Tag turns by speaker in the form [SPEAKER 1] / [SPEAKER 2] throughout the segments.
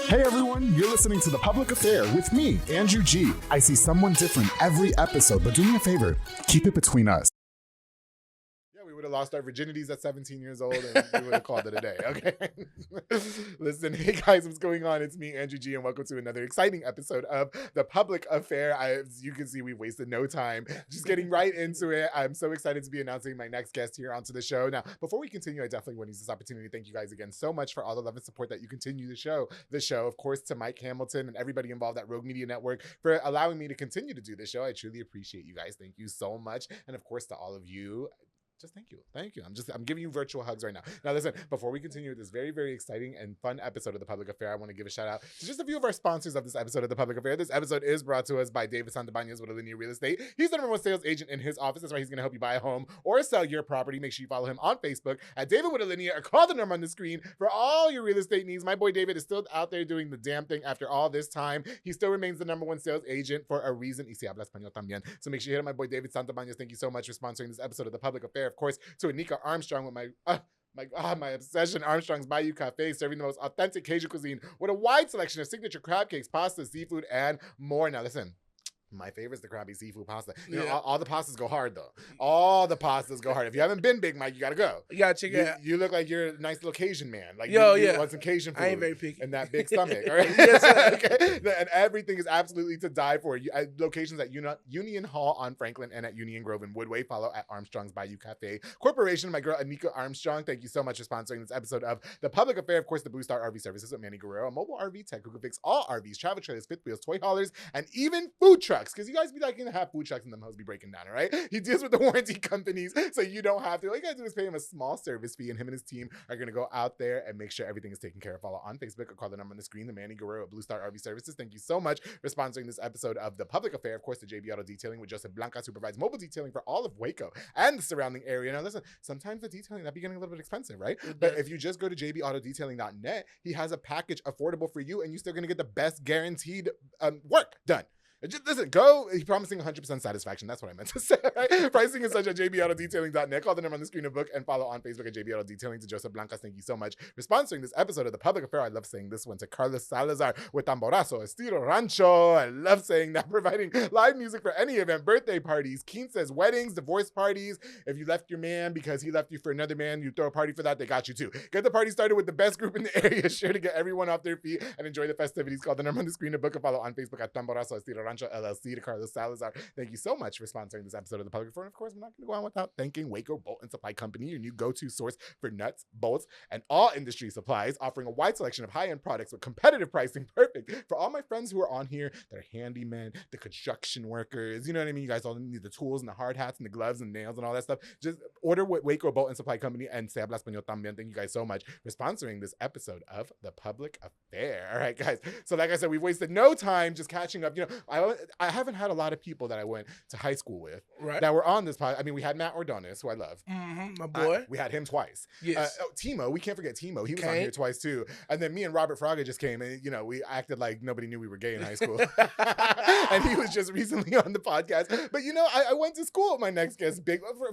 [SPEAKER 1] Hey everyone, you're listening to The Public Affair with me, Andrew G. I see someone different every episode, but do me a favor, keep it between us. Yeah, we would have lost our virginities at 17 years old and we would have called it a day, okay? Listen, hey guys, what's going on? It's me, Andrew G, and welcome to another exciting episode of The Public Affair. As you can see, we've wasted no time. Just getting right into it. I'm so excited to be announcing my next guest here onto the show. Now, before we continue, I definitely want to use this opportunity to thank you guys again so much for all the love and support that you continue to show the show. Of course, to Mike Hamilton and everybody involved at Rogue Media Network for allowing me to continue to do the show. I truly appreciate you guys. Thank you so much. And of course, to all of you, just thank you. I'm giving you virtual hugs right now. Now listen, before we continue with this very, very exciting and fun episode of The Public Affair, I want to give a shout out to just a few of our sponsors of this episode of The Public Affair. This episode is brought to us by David Santabañez with Alinea Real Estate. He's the #1 sales agent in his office. That's why he's going to help you buy a home or sell your property. Make sure you follow him on Facebook at David with Alinea or call the number on the screen for all your real estate needs. My boy David is still out there doing the damn thing after all this time. He still remains the #1 sales agent for a reason. Y si habla español también. So make sure you hit up my boy David Santabañez. Thank you so much for sponsoring this episode of The Public Affair. Of course, to Anika Armstrong with my obsession, Armstrong's Bayou Cafe, serving the most authentic Cajun cuisine with a wide selection of signature crab cakes, pasta, seafood, and more. Now listen, my favorite is the crabby seafood pasta. You know, all the pastas go hard, though. All the pastas go hard. If you haven't been Big Mike, you got to go.
[SPEAKER 2] You got to check it out.
[SPEAKER 1] You look like you're a nice little Cajun man. Like, you want some Cajun food.
[SPEAKER 2] I ain't very picky.
[SPEAKER 1] And that big stomach, all right?
[SPEAKER 2] Yes, sir.
[SPEAKER 1] Okay? And everything is absolutely to die for. Locations at Union Hall on Franklin and at Union Grove in Woodway. Follow at Armstrong's Bayou Cafe Corporation. My girl, Anika Armstrong, thank you so much for sponsoring this episode of The Public Affair. Of course, the Blue Star RV Services with Manny Guerrero, a mobile RV tech who can fix all RVs, travel trailers, fifth wheels, toy haulers, and even food trucks. Because you guys be like, to have food trucks and them hoes be breaking down, all right? He deals with the warranty companies, so you don't have to. All you gotta do is pay him a small service fee, and him and his team are gonna go out there and make sure everything is taken care of. Follow on Facebook or call the number on the screen, the Manny Guerrero at Blue Star RV Services. Thank you so much for sponsoring this episode of The Public Affair. Of course, the JB Auto Detailing with Joseph Blancas, who provides mobile detailing for all of Waco and the surrounding area. Now listen, sometimes the detailing, that'd be getting a little bit expensive, right? But if you just go to jbautodetailing.net, he has a package affordable for you, and you're still gonna get the best guaranteed work done. Just listen, go. He's promising 100% satisfaction. That's what I meant to say. Right? Pricing is such at jbautodetailing.net. Call the number on the screen of book and follow on Facebook at JB Auto Detailing. To Joseph Blancas, thank you so much for sponsoring this episode of The Public Affair. I love saying this one. To Carlos Salazar with Tamborazo, Estilo Rancho. I love saying that. Providing live music for any event, birthday parties, quinces, weddings, divorce parties. If you left your man because he left you for another man, you throw a party for that, they got you too. Get the party started with the best group in the area. Sure to get everyone off their feet and enjoy the festivities. Call the number on the screen of book and follow on Facebook at Tamborazo, Estilo Rancho LLC. To Carlos Salazar, thank you so much for sponsoring this episode of The Public Affair. And of course, we're not going to go on without thanking Waco Bolt and Supply Company, your new go-to source for nuts, bolts, and all industry supplies, offering a wide selection of high-end products with competitive pricing. Perfect for all my friends who are on here that are handymen, the construction workers. You know what I mean? You guys all need the tools and the hard hats and the gloves and nails and all that stuff. Just order with Waco Bolt and Supply Company and Se Habla Español También. Thank you guys so much for sponsoring this episode of The Public Affair. All right, guys. So like I said, we've wasted no time just catching up. You know, I haven't had a lot of people that I went to high school with that were on this podcast. I mean, we had Matt Ordonez, who I love.
[SPEAKER 2] My boy.
[SPEAKER 1] We had him twice.
[SPEAKER 2] Yes.
[SPEAKER 1] Timo, we can't forget Timo. He was on here twice too. And then me and Robert Fraga just came and, you know, we acted like nobody knew we were gay in high school. And he was just recently on the podcast. But, you know, I went to school with my next guest,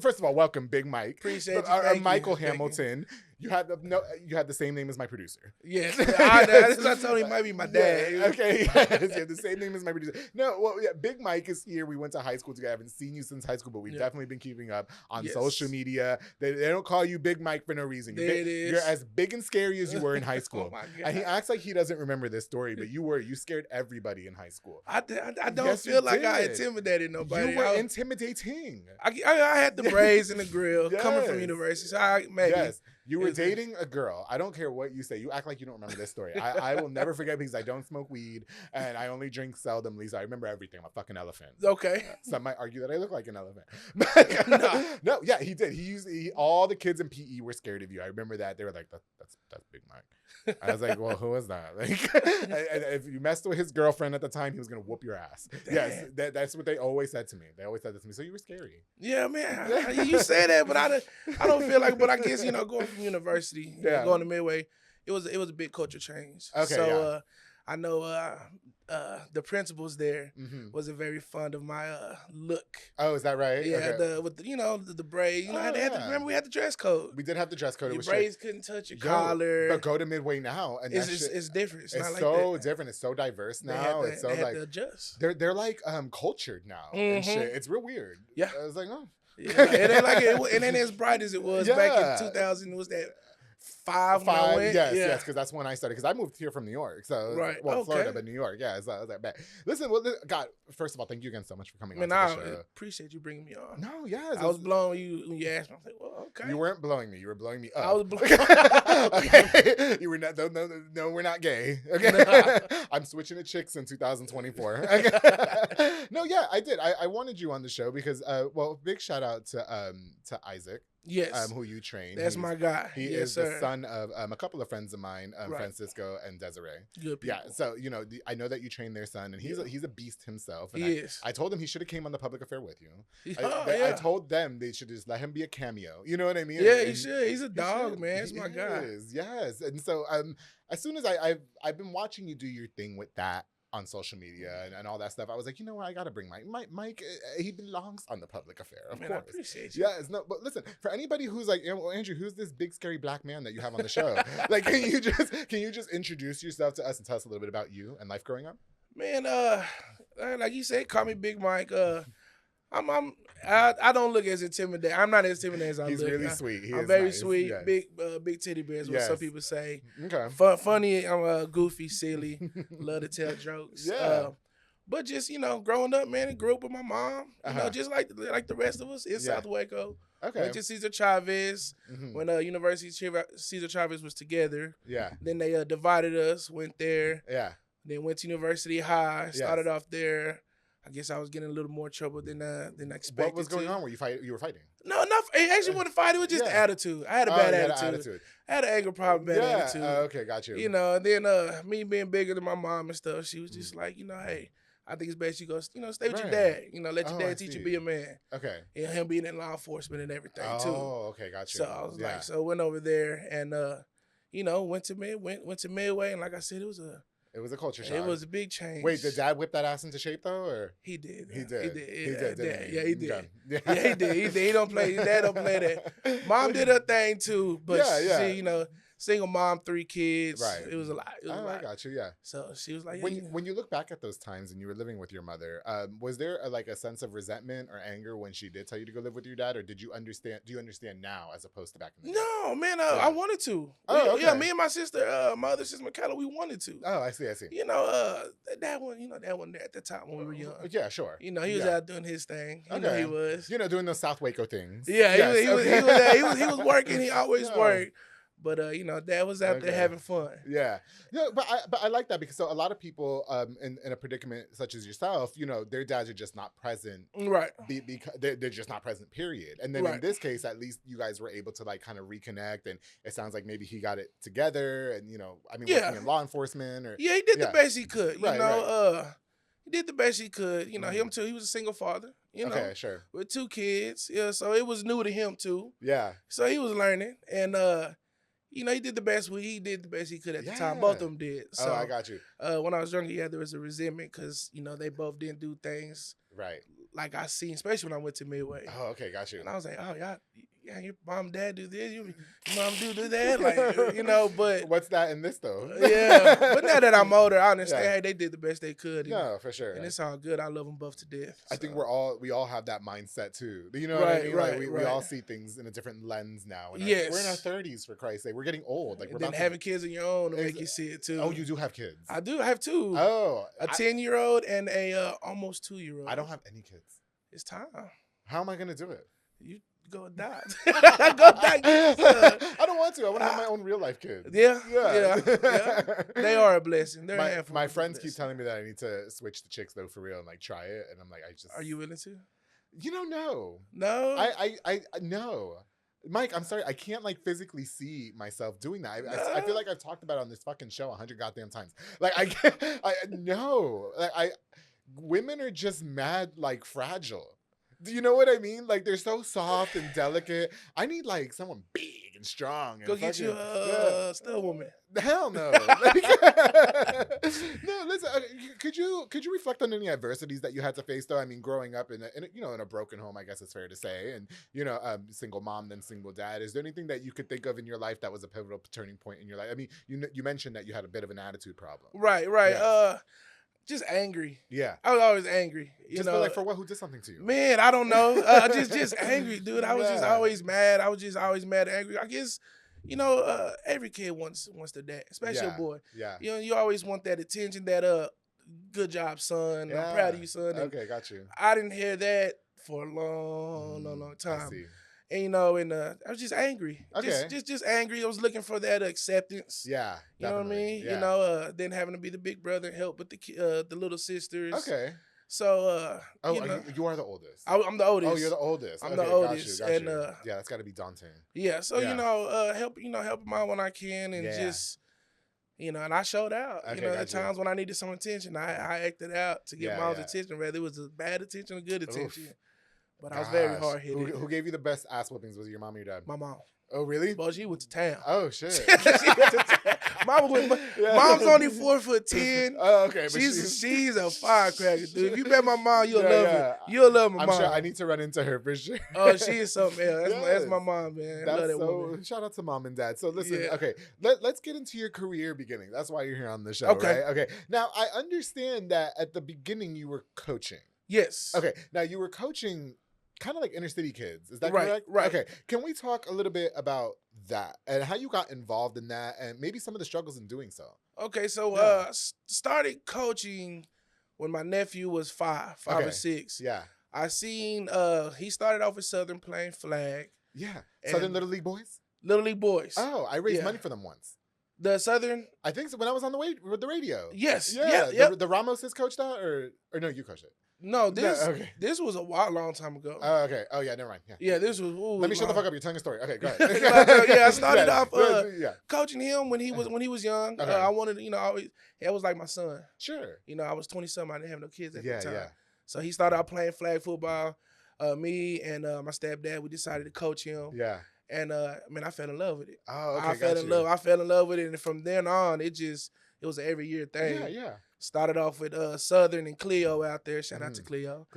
[SPEAKER 1] first of all, welcome, Big Mike.
[SPEAKER 2] Appreciate you.
[SPEAKER 1] Michael Hamilton. You had the same name as my producer.
[SPEAKER 2] Yes. I told him he might be my dad.
[SPEAKER 1] Yeah, okay. Yes, you have the same name as my producer. No, well, yeah, Big Mike is here. We went to high school together. I haven't seen you since high school, but we've definitely been keeping up on social media. They don't call you Big Mike for no reason. You're as big and scary as you were in high school.
[SPEAKER 2] Oh my God.
[SPEAKER 1] And he acts like he doesn't remember this story, but you scared everybody in high school.
[SPEAKER 2] I don't feel like I intimidated nobody.
[SPEAKER 1] You were intimidating.
[SPEAKER 2] I had the braids and the grill coming from university, so maybe.
[SPEAKER 1] Yes. You were dating a girl. I don't care what you say. You act like you don't remember this story. I will never forget because I don't smoke weed and I only drink seldomly. So I remember everything. I'm a fucking elephant.
[SPEAKER 2] Okay.
[SPEAKER 1] Some might argue that I look like an elephant. But no, yeah, he did. All the kids in PE were scared of you. I remember that. They were like, that's Big Mike. I was like, well, who is that? Like, and if you messed with his girlfriend at the time, he was going to whoop your ass. Damn. Yes, that's what they always said to me. They always said this to me. So you were scary.
[SPEAKER 2] Yeah, man. You say that, but I don't feel like, but I guess, you know, going from university, going to Midway, it was a big culture change.
[SPEAKER 1] Okay,
[SPEAKER 2] so I know the principals there
[SPEAKER 1] Mm-hmm.
[SPEAKER 2] wasn't very fond of my look.
[SPEAKER 1] Oh, is that right?
[SPEAKER 2] Yeah,
[SPEAKER 1] Okay.
[SPEAKER 2] with the braid. You know,
[SPEAKER 1] Oh, yeah.
[SPEAKER 2] remember we had the dress code.
[SPEAKER 1] We did have the dress code. It
[SPEAKER 2] Your
[SPEAKER 1] was
[SPEAKER 2] braids
[SPEAKER 1] strict.
[SPEAKER 2] couldn't touch your
[SPEAKER 1] Yo,
[SPEAKER 2] collar.
[SPEAKER 1] but go to Midway now, and
[SPEAKER 2] It's different. It's not like
[SPEAKER 1] so
[SPEAKER 2] that.
[SPEAKER 1] different. It's so diverse
[SPEAKER 2] They
[SPEAKER 1] now.
[SPEAKER 2] had
[SPEAKER 1] It's so
[SPEAKER 2] they had
[SPEAKER 1] like
[SPEAKER 2] to adjust.
[SPEAKER 1] they're like cultured now and
[SPEAKER 2] Mhm.
[SPEAKER 1] shit. It's real weird.
[SPEAKER 2] Yeah.
[SPEAKER 1] I was like, oh.
[SPEAKER 2] Yeah, it ain't like it ain't as bright as it was back
[SPEAKER 1] Yeah.
[SPEAKER 2] in 2000. It was that five when I went?
[SPEAKER 1] Yes,
[SPEAKER 2] Yeah.
[SPEAKER 1] yes, because that's when I started. Because I moved here from New York, so
[SPEAKER 2] Right,
[SPEAKER 1] well,
[SPEAKER 2] okay.
[SPEAKER 1] Florida, but New York. Yeah, so I was like, bad. Listen, God, first of all, thank you again so much for coming
[SPEAKER 2] Man,
[SPEAKER 1] on
[SPEAKER 2] I
[SPEAKER 1] to the show.
[SPEAKER 2] appreciate you bringing me on.
[SPEAKER 1] No, yes,
[SPEAKER 2] I was blown when you asked me. I was like, well, okay.
[SPEAKER 1] You weren't blowing me. You were blowing me up.
[SPEAKER 2] I was blown.
[SPEAKER 1] Okay. You were not. No, we're not gay. Okay. I'm switching to chicks in 2024. Okay. No, yeah, I did. I wanted you on the show because, well, big shout out to Isaac.
[SPEAKER 2] Yes.
[SPEAKER 1] Who you train.
[SPEAKER 2] That's my guy.
[SPEAKER 1] He
[SPEAKER 2] yes,
[SPEAKER 1] is
[SPEAKER 2] sir.
[SPEAKER 1] the son of a couple of friends of mine,
[SPEAKER 2] Right.
[SPEAKER 1] Francisco and Desiree.
[SPEAKER 2] Good people.
[SPEAKER 1] Yeah, so I know that you train their son, and he's a beast himself. And
[SPEAKER 2] He is.
[SPEAKER 1] I told him he should have came on the public affair with you.
[SPEAKER 2] Oh,
[SPEAKER 1] I
[SPEAKER 2] yeah.
[SPEAKER 1] told them they should just let him be a cameo. You know what I mean?
[SPEAKER 2] Yeah,
[SPEAKER 1] And
[SPEAKER 2] he should. He's a dog,
[SPEAKER 1] should.
[SPEAKER 2] man. It's
[SPEAKER 1] He
[SPEAKER 2] my guy.
[SPEAKER 1] is, yes. And so as soon as I've been watching you do your thing with that on social media and all that stuff, I was like, you know what, I gotta bring Mike. He belongs on the public affair, of
[SPEAKER 2] Man, I
[SPEAKER 1] course.
[SPEAKER 2] appreciate you.
[SPEAKER 1] Yes, no, but listen, for anybody who's like, Andrew, who's this big scary black man that you have on the show? Like, can you just introduce yourself to us and tell us a little bit about you and life growing up?
[SPEAKER 2] Man, like you said, call me Big Mike. I don't look as intimidating. I'm not as intimidating as I
[SPEAKER 1] He's
[SPEAKER 2] look.
[SPEAKER 1] really sweet.
[SPEAKER 2] I'm very
[SPEAKER 1] nice.
[SPEAKER 2] sweet,
[SPEAKER 1] Yes.
[SPEAKER 2] big titty bears. What
[SPEAKER 1] Yes.
[SPEAKER 2] some people say.
[SPEAKER 1] Okay.
[SPEAKER 2] Funny. I'm goofy, silly. Love to tell jokes.
[SPEAKER 1] Yeah.
[SPEAKER 2] But just growing up, man, I grew up with my mom. Just like the rest of us in
[SPEAKER 1] Yeah.
[SPEAKER 2] South Waco.
[SPEAKER 1] Okay.
[SPEAKER 2] Went to Cesar Chavez
[SPEAKER 1] Mhm.
[SPEAKER 2] when University Cesar Chavez was together.
[SPEAKER 1] Yeah.
[SPEAKER 2] Then they divided us. Went there.
[SPEAKER 1] Yeah.
[SPEAKER 2] Then went to University High.
[SPEAKER 1] Yes.
[SPEAKER 2] Started off there. I guess I was getting a little more trouble than I expected.
[SPEAKER 1] What was going on? You were fighting?
[SPEAKER 2] No, it actually wasn't fight. It was just the attitude. I had a bad attitude. I had an anger problem, bad attitude.
[SPEAKER 1] Okay, got you.
[SPEAKER 2] And then me being bigger than my mom and stuff, she was just like, hey, I think it's best you go, stay with your dad. Let your dad teach you to be a man.
[SPEAKER 1] Okay.
[SPEAKER 2] And him being in law enforcement and everything too.
[SPEAKER 1] Oh, okay, got you.
[SPEAKER 2] So I was like, went over there and went to Midway, and like I said,
[SPEAKER 1] it was a culture shock.
[SPEAKER 2] it was a big change.
[SPEAKER 1] Wait, did Dad whip that ass into shape though, or
[SPEAKER 2] He did.
[SPEAKER 1] He did.
[SPEAKER 2] Yeah,
[SPEAKER 1] Didn't
[SPEAKER 2] yeah, he did.
[SPEAKER 1] Okay.
[SPEAKER 2] Yeah, he did. He don't play. Dad don't play that. Mom did her thing too, but she, single mom, 3 kids.
[SPEAKER 1] Right.
[SPEAKER 2] It was a lot.
[SPEAKER 1] I got you. Yeah.
[SPEAKER 2] So she was like,
[SPEAKER 1] When you look back at those times and you were living with your mother, was there a sense of resentment or anger when she did tell you to go live with your dad, or did you understand? Do you understand now as opposed to back in the day?
[SPEAKER 2] No, man. I wanted to.
[SPEAKER 1] Oh, okay.
[SPEAKER 2] Yeah, me and my sister, my other sister Michaela, we wanted to.
[SPEAKER 1] Oh, I see.
[SPEAKER 2] Dad wasn't there at the time when we were young.
[SPEAKER 1] Yeah, sure.
[SPEAKER 2] He was out doing his thing. He was.
[SPEAKER 1] Doing those South Waco things.
[SPEAKER 2] Yeah,
[SPEAKER 1] Yes,
[SPEAKER 2] he was there. He was working. He always worked. But Dad was out there having fun.
[SPEAKER 1] Yeah, but I like that because so a lot of people in a predicament such as yourself, their dads are just not present,
[SPEAKER 2] right?
[SPEAKER 1] Because they're just not present. Period. And then in this case, at least you guys were able to like kind of reconnect, and it sounds like maybe he got it together, and working in law enforcement, or
[SPEAKER 2] he did the best he could.
[SPEAKER 1] Right.
[SPEAKER 2] He did the best he could. Him too. He was a single father.
[SPEAKER 1] Okay, sure.
[SPEAKER 2] With 2 kids. Yeah, so it was new to him too.
[SPEAKER 1] Yeah.
[SPEAKER 2] So he was learning, and he did the best he could at the time. Both of them did. So
[SPEAKER 1] I got you.
[SPEAKER 2] When I was younger, there was a resentment because they both didn't do things
[SPEAKER 1] right
[SPEAKER 2] like I seen, especially when I went to Midway.
[SPEAKER 1] Oh, okay, got you.
[SPEAKER 2] And I was like, oh, your mom and dad do this, your mom do that, like but
[SPEAKER 1] what's that in this though?
[SPEAKER 2] Yeah, but now that I'm older, I understand. Hey, they did the best they could.
[SPEAKER 1] No, for sure.
[SPEAKER 2] And it's all good. I love them both to death.
[SPEAKER 1] I think we all have that mindset too. You know
[SPEAKER 2] what
[SPEAKER 1] I mean?
[SPEAKER 2] Right,
[SPEAKER 1] we all see things in a different lens now.
[SPEAKER 2] Yes.
[SPEAKER 1] We're in our 30s, for Christ's sake. We're getting old. Like,
[SPEAKER 2] and then having kids of your own to make you see it too.
[SPEAKER 1] Oh, you do have kids?
[SPEAKER 2] I do have 2.
[SPEAKER 1] Oh,
[SPEAKER 2] a 10-year-old and a almost 2-year-old.
[SPEAKER 1] I don't have any kids.
[SPEAKER 2] It's time.
[SPEAKER 1] How am I gonna do it?
[SPEAKER 2] You go adopt. Go adopt.
[SPEAKER 1] I don't want to. I want to have my own real life kids.
[SPEAKER 2] Yeah. They are a blessing. They're a handful.
[SPEAKER 1] My friends keep telling me that I need to switch to chicks though, for real, and like try it. And I'm like,
[SPEAKER 2] Are you willing to?
[SPEAKER 1] No.
[SPEAKER 2] No.
[SPEAKER 1] I no. Mike, I'm sorry. I can't like physically see myself doing that. I feel like I've talked about it on this fucking show 100 goddamn times. Like I can't. No. Like women are just mad, like fragile. Do you know what I mean? Like they're so soft and delicate. I need like someone big and strong. And
[SPEAKER 2] go get you a still woman.
[SPEAKER 1] Hell no. could you reflect on any adversities that you had to face, though? I mean, growing up in a broken home, I guess it's fair to say, and single mom, then single dad. Is there anything that you could think of in your life that was a pivotal turning point in your life? I mean, you mentioned that you had a bit of an attitude problem.
[SPEAKER 2] Right.
[SPEAKER 1] Yes.
[SPEAKER 2] Just angry.
[SPEAKER 1] Yeah.
[SPEAKER 2] I was always angry.
[SPEAKER 1] Just feel like, for what? Who did something to you?
[SPEAKER 2] Man, I don't know. Just angry, dude. I was just always mad. I was just always mad and angry. I guess, every kid wants their dad, especially a boy.
[SPEAKER 1] Yeah.
[SPEAKER 2] You always want that attention, that good job, son.
[SPEAKER 1] Yeah.
[SPEAKER 2] I'm proud of you, son. And
[SPEAKER 1] okay, got you.
[SPEAKER 2] I didn't hear that for a long time.
[SPEAKER 1] I see.
[SPEAKER 2] And I was just angry.
[SPEAKER 1] Okay.
[SPEAKER 2] Just angry. I was looking for that acceptance.
[SPEAKER 1] Yeah.
[SPEAKER 2] You know what I mean?
[SPEAKER 1] Yeah.
[SPEAKER 2] Then having to be the big brother and help with the little sisters.
[SPEAKER 1] Okay.
[SPEAKER 2] So
[SPEAKER 1] you are the oldest.
[SPEAKER 2] I'm the oldest.
[SPEAKER 1] Oh, you're the oldest.
[SPEAKER 2] I'm the oldest.
[SPEAKER 1] Got you.
[SPEAKER 2] And
[SPEAKER 1] yeah, that's got to be daunting.
[SPEAKER 2] Yeah. So help them out when I can, and just and I showed out.
[SPEAKER 1] Okay,
[SPEAKER 2] at times when I needed some attention, I acted out to get mom's attention, whether it was a bad attention or good attention.
[SPEAKER 1] Oof.
[SPEAKER 2] But I was very hard headed.
[SPEAKER 1] Who gave you the best ass whoopings? Was it your mom or your dad?
[SPEAKER 2] My mom.
[SPEAKER 1] Oh, really?
[SPEAKER 2] Well, she went to town.
[SPEAKER 1] Oh, shit.
[SPEAKER 2] She went to town. Mom's only 4'10".
[SPEAKER 1] Oh, okay. But
[SPEAKER 2] she's a firecracker, dude. If you met my mom, you'll love it. You'll love my mom.
[SPEAKER 1] I'm sure I need to run into her for sure.
[SPEAKER 2] Oh, she is something else. That's my mom, man. I love that woman.
[SPEAKER 1] Shout out to mom and dad. So listen, okay, let's get into your career beginning. That's why you're here on the show, right? Okay. Now, I understand that at the beginning you were coaching.
[SPEAKER 2] Yes.
[SPEAKER 1] Okay. Now, you were coaching kind of like inner city kids. Is that
[SPEAKER 2] right,
[SPEAKER 1] correct?
[SPEAKER 2] Right.
[SPEAKER 1] Okay. Can we talk a little bit about that and how you got involved in that and maybe some of the struggles in doing so?
[SPEAKER 2] Okay. So started coaching when my nephew was five or six.
[SPEAKER 1] Yeah.
[SPEAKER 2] I seen he started off at Southern playing flag.
[SPEAKER 1] Yeah. Southern Little League Boys?
[SPEAKER 2] Little League Boys.
[SPEAKER 1] Oh, I raised money for them once.
[SPEAKER 2] The Southern?
[SPEAKER 1] I think so, when I was on the radio.
[SPEAKER 2] Yes.
[SPEAKER 1] Yeah. The Ramoses coached that or no, you coached it?
[SPEAKER 2] No, this was a long time ago.
[SPEAKER 1] Oh, okay. Oh, yeah, never mind.
[SPEAKER 2] Yeah, this was.
[SPEAKER 1] Let me shut the fuck up. You're telling a story. Okay, go ahead.
[SPEAKER 2] I started off coaching him when he was young.
[SPEAKER 1] Okay.
[SPEAKER 2] I wanted, it was like my son.
[SPEAKER 1] Sure.
[SPEAKER 2] I was 20-something. I didn't have no kids at the time.
[SPEAKER 1] Yeah.
[SPEAKER 2] So he started out playing flag football. Me and my stepdad, we decided to coach him.
[SPEAKER 1] Yeah.
[SPEAKER 2] And I fell in love with it.
[SPEAKER 1] Oh, okay.
[SPEAKER 2] I fell in love with it, and from then on, it was an every year thing.
[SPEAKER 1] Yeah.
[SPEAKER 2] Started off with Southern and Cleo out there. Shout out to Cleo.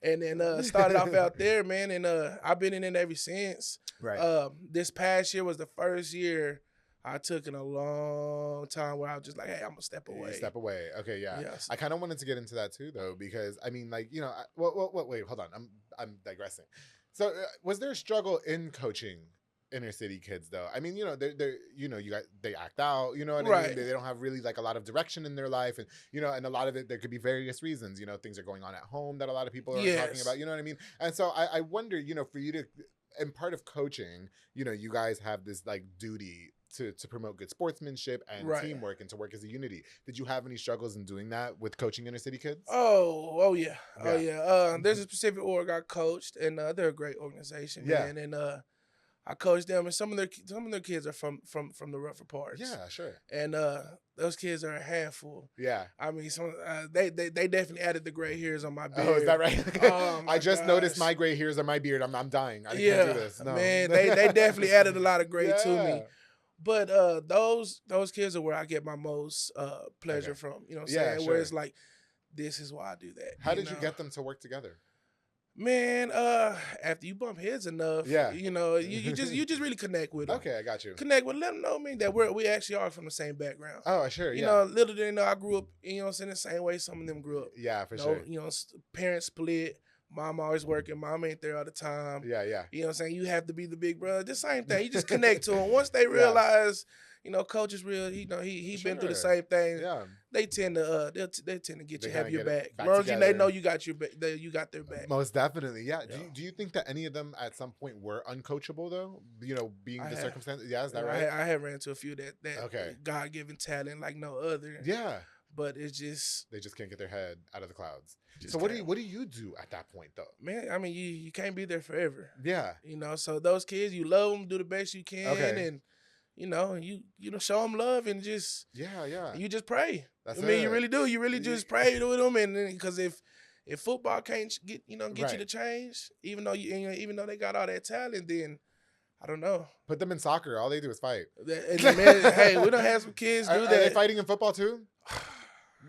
[SPEAKER 2] And then started off out there, man. And I've been in it ever since.
[SPEAKER 1] Right.
[SPEAKER 2] This past year was the first year I took in a long time where I was just like, hey, I'm gonna step away.
[SPEAKER 1] Step away. Okay, yeah.
[SPEAKER 2] Yes.
[SPEAKER 1] I kind of wanted to get into that too, though, because I mean, like, wait, hold on. I'm digressing. So, was there a struggle in coaching inner city kids, though? I mean, they act out, you know what I mean? They don't have really like a lot of direction in their life, and and a lot of it, there could be various reasons, things are going on at home that a lot of people are talking about, you know what I mean? And so I wonder, for you to, and part of coaching, you guys have this like duty to promote good sportsmanship and teamwork and to work as a unity. Did you have any struggles in doing that with coaching inner city kids?
[SPEAKER 2] Oh yeah. There's a specific org I coached, and they're a great organization, man. And I coached them, and some of their kids are from the rougher parts.
[SPEAKER 1] Yeah, sure.
[SPEAKER 2] And those kids are a handful.
[SPEAKER 1] Yeah.
[SPEAKER 2] I mean, they definitely added the gray hairs on my beard.
[SPEAKER 1] Oh, is that right? I just noticed my gray hairs on my beard. I'm dying. I can't do this. No.
[SPEAKER 2] Man, they definitely added a lot of gray to me. But those kids are where I get my most pleasure from. You know what I'm saying? Where it's like, this is why I do that.
[SPEAKER 1] How did you get them to work together?
[SPEAKER 2] Man, after you bump heads enough, you just really connect with them.
[SPEAKER 1] Okay, I got you.
[SPEAKER 2] Connect with them, let them know, man, that we actually are from the same background.
[SPEAKER 1] Oh, sure,
[SPEAKER 2] Little did they know I grew up, in the same way some of them grew up.
[SPEAKER 1] Yeah, for sure.
[SPEAKER 2] Parents split. Mom always working. Mom ain't there all the time.
[SPEAKER 1] Yeah.
[SPEAKER 2] You know what I'm saying? You have to be the big brother. The same thing. You just connect to them. Once they realize, coach is real. He's been through the same thing. Yeah. They tend to they tend to get have your back. As long as they know you got you got their back.
[SPEAKER 1] Most definitely. Yeah. Do you think that any of them at some point were uncoachable though? Being the circumstances. Yeah, is that right?
[SPEAKER 2] I have ran into a few that God given talent like no other.
[SPEAKER 1] Yeah.
[SPEAKER 2] But it's just
[SPEAKER 1] they just can't get their head out of the clouds. So what do you do at that point though?
[SPEAKER 2] Man, I mean you can't be there forever.
[SPEAKER 1] Yeah.
[SPEAKER 2] So those kids, you love them, do the best you can, and you show them love and just you just pray. You really do. You really just pray with them, and because if football can't get you to change, even though they got all that talent, then I don't know.
[SPEAKER 1] Put them in soccer. All they do is fight.
[SPEAKER 2] Man, hey, we don't have some kids do that.
[SPEAKER 1] Are they fighting in football too?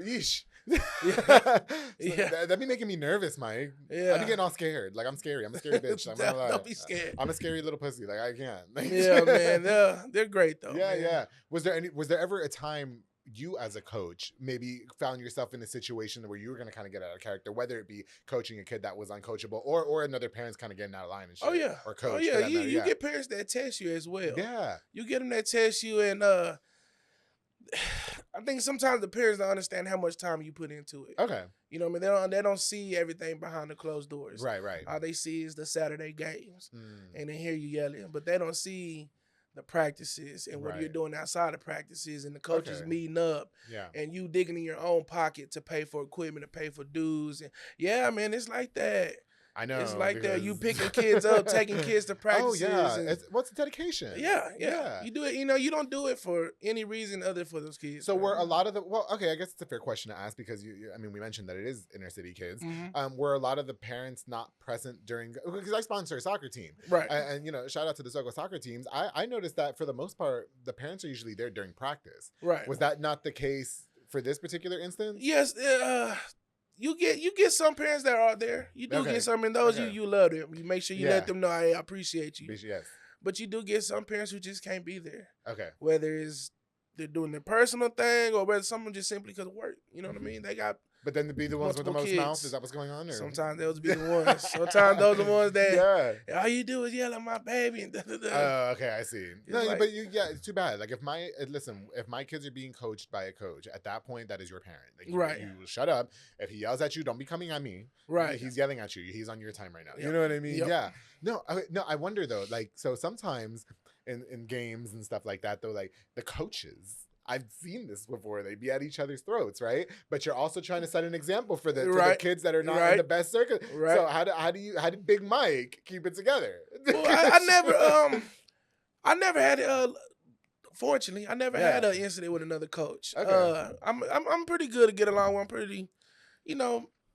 [SPEAKER 1] Yeesh. That'd be making me nervous, Mike. I'd be getting all scared. Like, I'm scary. I'm a scary bitch. I'm not
[SPEAKER 2] Don't be scared.
[SPEAKER 1] I'm a scary little pussy. Like, I can't.
[SPEAKER 2] Yeah, man. They're great though.
[SPEAKER 1] Yeah,
[SPEAKER 2] man.
[SPEAKER 1] yeah. Was there ever a time you as a coach maybe found yourself in a situation where you were going to kind of get out of character, whether it be coaching a kid that was uncoachable or another parent's kind of getting out of line and shit?
[SPEAKER 2] Oh yeah.
[SPEAKER 1] Or coach.
[SPEAKER 2] Oh yeah. You get parents that test you as well.
[SPEAKER 1] Yeah.
[SPEAKER 2] You get them that test you, and I think sometimes the parents don't understand how much time you put into it.
[SPEAKER 1] Okay.
[SPEAKER 2] You know what I mean? They don't see everything behind the closed doors.
[SPEAKER 1] Right.
[SPEAKER 2] All they see is the Saturday games, and they hear you yelling, but they don't see the practices and what you're doing outside of practices, and the coaches meeting up, and you digging in your own pocket to pay for equipment, to pay for dues, and man, it's like that.
[SPEAKER 1] I know.
[SPEAKER 2] It's like that. You picking kids up, taking kids to practices.
[SPEAKER 1] Oh, yeah. What's the dedication?
[SPEAKER 2] Yeah. You do it, you don't do it for any reason other for those kids.
[SPEAKER 1] So were a lot of I guess it's a fair question to ask because we mentioned that it is inner city kids. Were a lot of the parents not present during, because I sponsor a soccer team.
[SPEAKER 2] Right.
[SPEAKER 1] And shout out to the Sogo soccer teams. I noticed that for the most part, the parents are usually there during practice.
[SPEAKER 2] Right.
[SPEAKER 1] Was that not the case for this particular instance?
[SPEAKER 2] Yes. You get some parents that are there. You do get some, and those you love them. You make sure you let them know, I appreciate you.
[SPEAKER 1] Yes.
[SPEAKER 2] But you do get some parents who just can't be there.
[SPEAKER 1] Okay.
[SPEAKER 2] Whether it's they're doing their personal thing or whether someone just simply because of work. You know what I mean? They got.
[SPEAKER 1] But then to be the ones with the most
[SPEAKER 2] kids.
[SPEAKER 1] mouth, is that what's going on? Or?
[SPEAKER 2] Sometimes those be the ones. Sometimes those are the ones that all you do is yell at my baby. And
[SPEAKER 1] okay, I see. No, like, but it's too bad. Like if my kids are being coached by a coach, at that point, that is your parent. Like, you shut up. If he yells at you, don't be coming at me.
[SPEAKER 2] Right.
[SPEAKER 1] He's yelling at you. He's on your time right now. You know what I mean? Yep. Yeah. No, I wonder though. Like, so sometimes in games and stuff like that, though, like the coaches. I've seen this before. They be at each other's throats, right? But you're also trying to set an example for the kids that are not in the best circle. Right. So how did Big Mike keep it together?
[SPEAKER 2] Well, I never had it. Fortunately, I never had an incident with another coach. Okay. I'm pretty good to get along with. I'm pretty,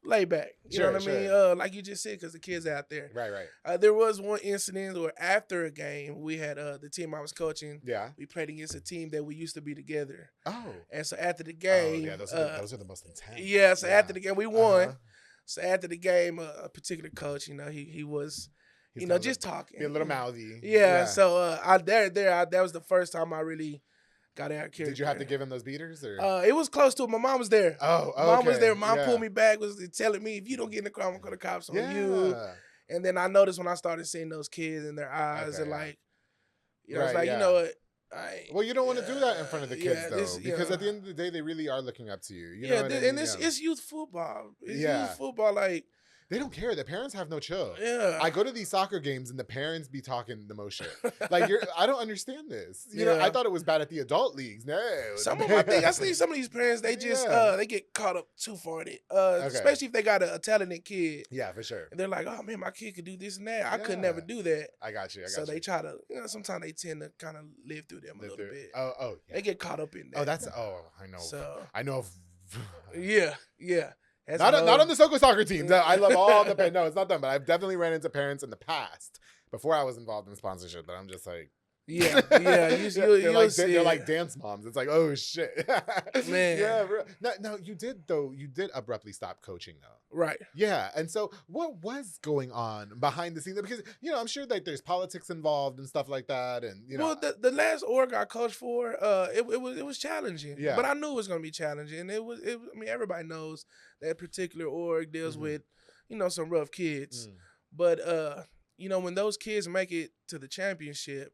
[SPEAKER 2] lay back. You know what I mean? Like you just said, because the kids out there.
[SPEAKER 1] Right.
[SPEAKER 2] There was one incident where after a game, we had the team I was coaching.
[SPEAKER 1] Yeah.
[SPEAKER 2] We played against a team that we used to be together.
[SPEAKER 1] Oh.
[SPEAKER 2] And so after the game.
[SPEAKER 1] Oh, yeah, those are the most intense.
[SPEAKER 2] Yeah, so after the game, we won. So after the game, a particular coach, he was, just talking.
[SPEAKER 1] Be a little mouthy.
[SPEAKER 2] Yeah. So that was the first time I really got out of character.
[SPEAKER 1] Did you have to give him those beaters? Or?
[SPEAKER 2] It was close to it. My mom was there.
[SPEAKER 1] Oh, okay.
[SPEAKER 2] Mom was there. Mom pulled me back, was telling me, if you don't get in the car, I'm going to call the cops on you. And then I noticed when I started seeing those kids in their eyes and like, it's like, you know what?
[SPEAKER 1] Well, you don't want to do that in front of the kids, though, because at the end of the day, they really are looking up to you. You know what I mean?
[SPEAKER 2] It's youth football. It's youth football, like.
[SPEAKER 1] They don't care. The parents have no chill.
[SPEAKER 2] Yeah.
[SPEAKER 1] I go to these soccer games and the parents be talking the most shit. Like I don't understand this. You know, I thought it was bad at the adult leagues. No.
[SPEAKER 2] I see some of these parents, they just they get caught up too far in it. Especially if they got a talented kid.
[SPEAKER 1] Yeah, for sure.
[SPEAKER 2] And they're like, oh man, my kid could do this and that. I could never do that.
[SPEAKER 1] I got you.
[SPEAKER 2] So they try to, sometimes they tend to kind of live through them a little bit.
[SPEAKER 1] Oh, yeah.
[SPEAKER 2] They get caught up in that.
[SPEAKER 1] I know. So I know.
[SPEAKER 2] Yeah.
[SPEAKER 1] Not on the Sogo soccer teams. I love all the parents. No, it's not them. But I've definitely ran into parents in the past before I was involved in sponsorship. But I'm just like, they're like dance moms. It's like, oh shit,
[SPEAKER 2] man.
[SPEAKER 1] Yeah. No, you did abruptly stop coaching though.
[SPEAKER 2] Right.
[SPEAKER 1] Yeah. And so, what was going on behind the scenes? Because I'm sure that there's politics involved and stuff like that. And
[SPEAKER 2] well, the last org I coached for, it was challenging. Yeah. But I knew it was going to be challenging. I mean, everybody knows that particular org deals with, some rough kids. But when those kids make it to the championship.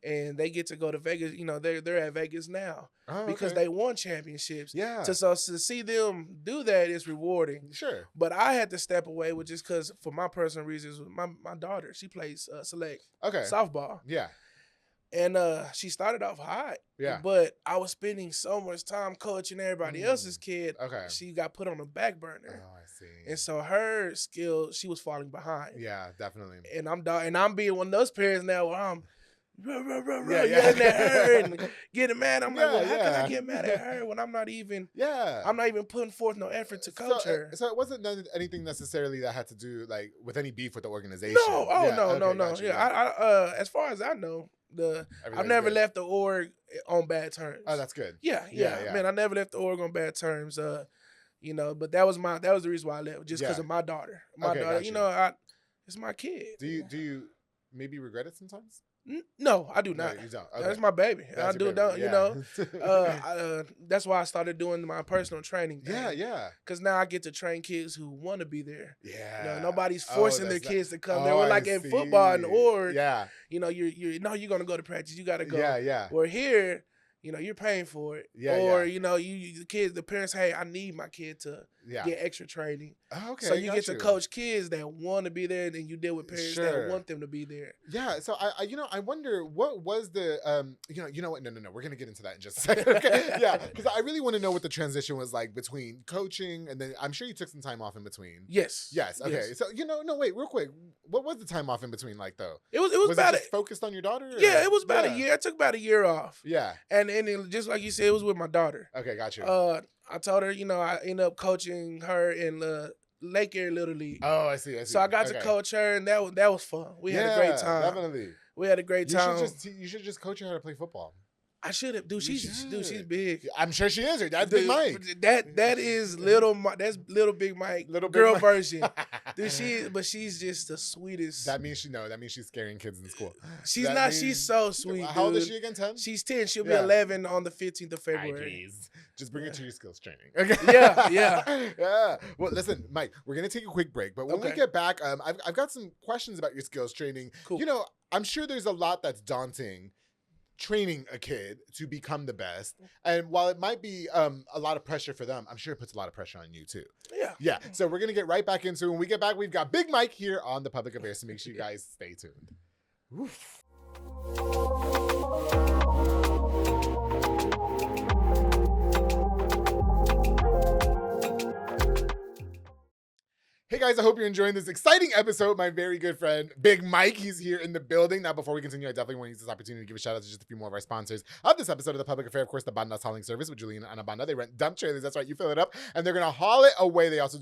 [SPEAKER 2] And they get to go to Vegas, they're at Vegas now because they won championships.
[SPEAKER 1] Yeah.
[SPEAKER 2] So to see them do that is rewarding.
[SPEAKER 1] Sure.
[SPEAKER 2] But I had to step away with just because for my personal reasons, my daughter, she plays select softball.
[SPEAKER 1] Yeah.
[SPEAKER 2] And she started off hot.
[SPEAKER 1] Yeah.
[SPEAKER 2] But I was spending so much time coaching everybody else's kid.
[SPEAKER 1] Okay.
[SPEAKER 2] She got put on the back burner.
[SPEAKER 1] Oh, I see.
[SPEAKER 2] And so her skill, she was falling behind.
[SPEAKER 1] Yeah, definitely.
[SPEAKER 2] And I'm being one of those parents now where I'm yelling at her and getting mad. I'm like, well, how can I get mad at her when I'm not even putting forth no effort to coach her?
[SPEAKER 1] So it wasn't anything necessarily that had to do like with any beef with the organization.
[SPEAKER 2] No. No. I as far as I know, I've never left the org on bad terms.
[SPEAKER 1] Oh, that's good.
[SPEAKER 2] Yeah. Man, I never left the org on bad terms. You know, but that was the reason why I left, just because of my daughter. My daughter, you know, it's my kid.
[SPEAKER 1] Do you maybe regret it sometimes?
[SPEAKER 2] No, I do not.
[SPEAKER 1] No, you don't. Okay.
[SPEAKER 2] That's my baby.
[SPEAKER 1] That's
[SPEAKER 2] I do, don't, you know. That's why I started doing my personal training thing.
[SPEAKER 1] Yeah.
[SPEAKER 2] Because now I get to train kids who want to be there.
[SPEAKER 1] Yeah.
[SPEAKER 2] You know, nobody's forcing their kids to come there. We're like in football and you know, you're gonna go to practice. You got to go.
[SPEAKER 1] Yeah.
[SPEAKER 2] We're here. You know, you're paying for it. You know, the parents, hey, I need my kid to get extra training.
[SPEAKER 1] Oh, okay.
[SPEAKER 2] So you get to coach kids that want to be there, and then you deal with parents that want them to be there.
[SPEAKER 1] Yeah. So I wonder what was the you know what? No. We're gonna get into that in just a second. Okay. Yeah. Because I really want to know what the transition was like between coaching and then I'm sure you took some time off in between.
[SPEAKER 2] Yes.
[SPEAKER 1] Okay. Yes. So wait, real quick. What was the time off in between like though?
[SPEAKER 2] It was about
[SPEAKER 1] it just focused on your daughter? Or?
[SPEAKER 2] Yeah, it was about a year. I took about a year off.
[SPEAKER 1] Yeah.
[SPEAKER 2] And it, just like you said, it was with my daughter.
[SPEAKER 1] Okay, got you.
[SPEAKER 2] I told her, you know, I ended up coaching her in Lake Erie Little League.
[SPEAKER 1] Oh, I see.
[SPEAKER 2] So I got to coach her, and that was fun. We had a great time.
[SPEAKER 1] Definitely.
[SPEAKER 2] We had a great time.
[SPEAKER 1] You should just coach her how to play football.
[SPEAKER 2] I should have, dude. She's big.
[SPEAKER 1] I'm sure she is. That's Big Mike.
[SPEAKER 2] That is that's little Big Mike, little girl version. Dude, she's just the sweetest.
[SPEAKER 1] That means she's scaring kids in school.
[SPEAKER 2] She's so sweet.
[SPEAKER 1] How old is she again? 10?
[SPEAKER 2] She's 10. She'll be 11 on the 15th of February.
[SPEAKER 1] Just bring her to your skills training. Okay.
[SPEAKER 2] Yeah.
[SPEAKER 1] Well, listen, Mike, we're gonna take a quick break, but when we get back, I've got some questions about your skills training.
[SPEAKER 2] Cool.
[SPEAKER 1] You know, I'm sure there's a lot that's daunting training a kid to become the best, and while it might be a lot of pressure for them, I'm sure it puts a lot of pressure on you too. Yeah. So we're gonna get right back into it. When we get back, we've got Big Mike here on the Public Affairs, so make sure you guys stay tuned. Oof. Hey guys, I hope you're enjoying this exciting episode. My very good friend, Big Mike, he's here in the building. Now, before we continue, I definitely want to use this opportunity to give a shout out to just a few more of our sponsors of this episode of The Public Affair. Of course, the Bandas Hauling Service with Julian and Abanda. They rent dump trailers. That's right, you fill it up, and they're going to haul it away. They also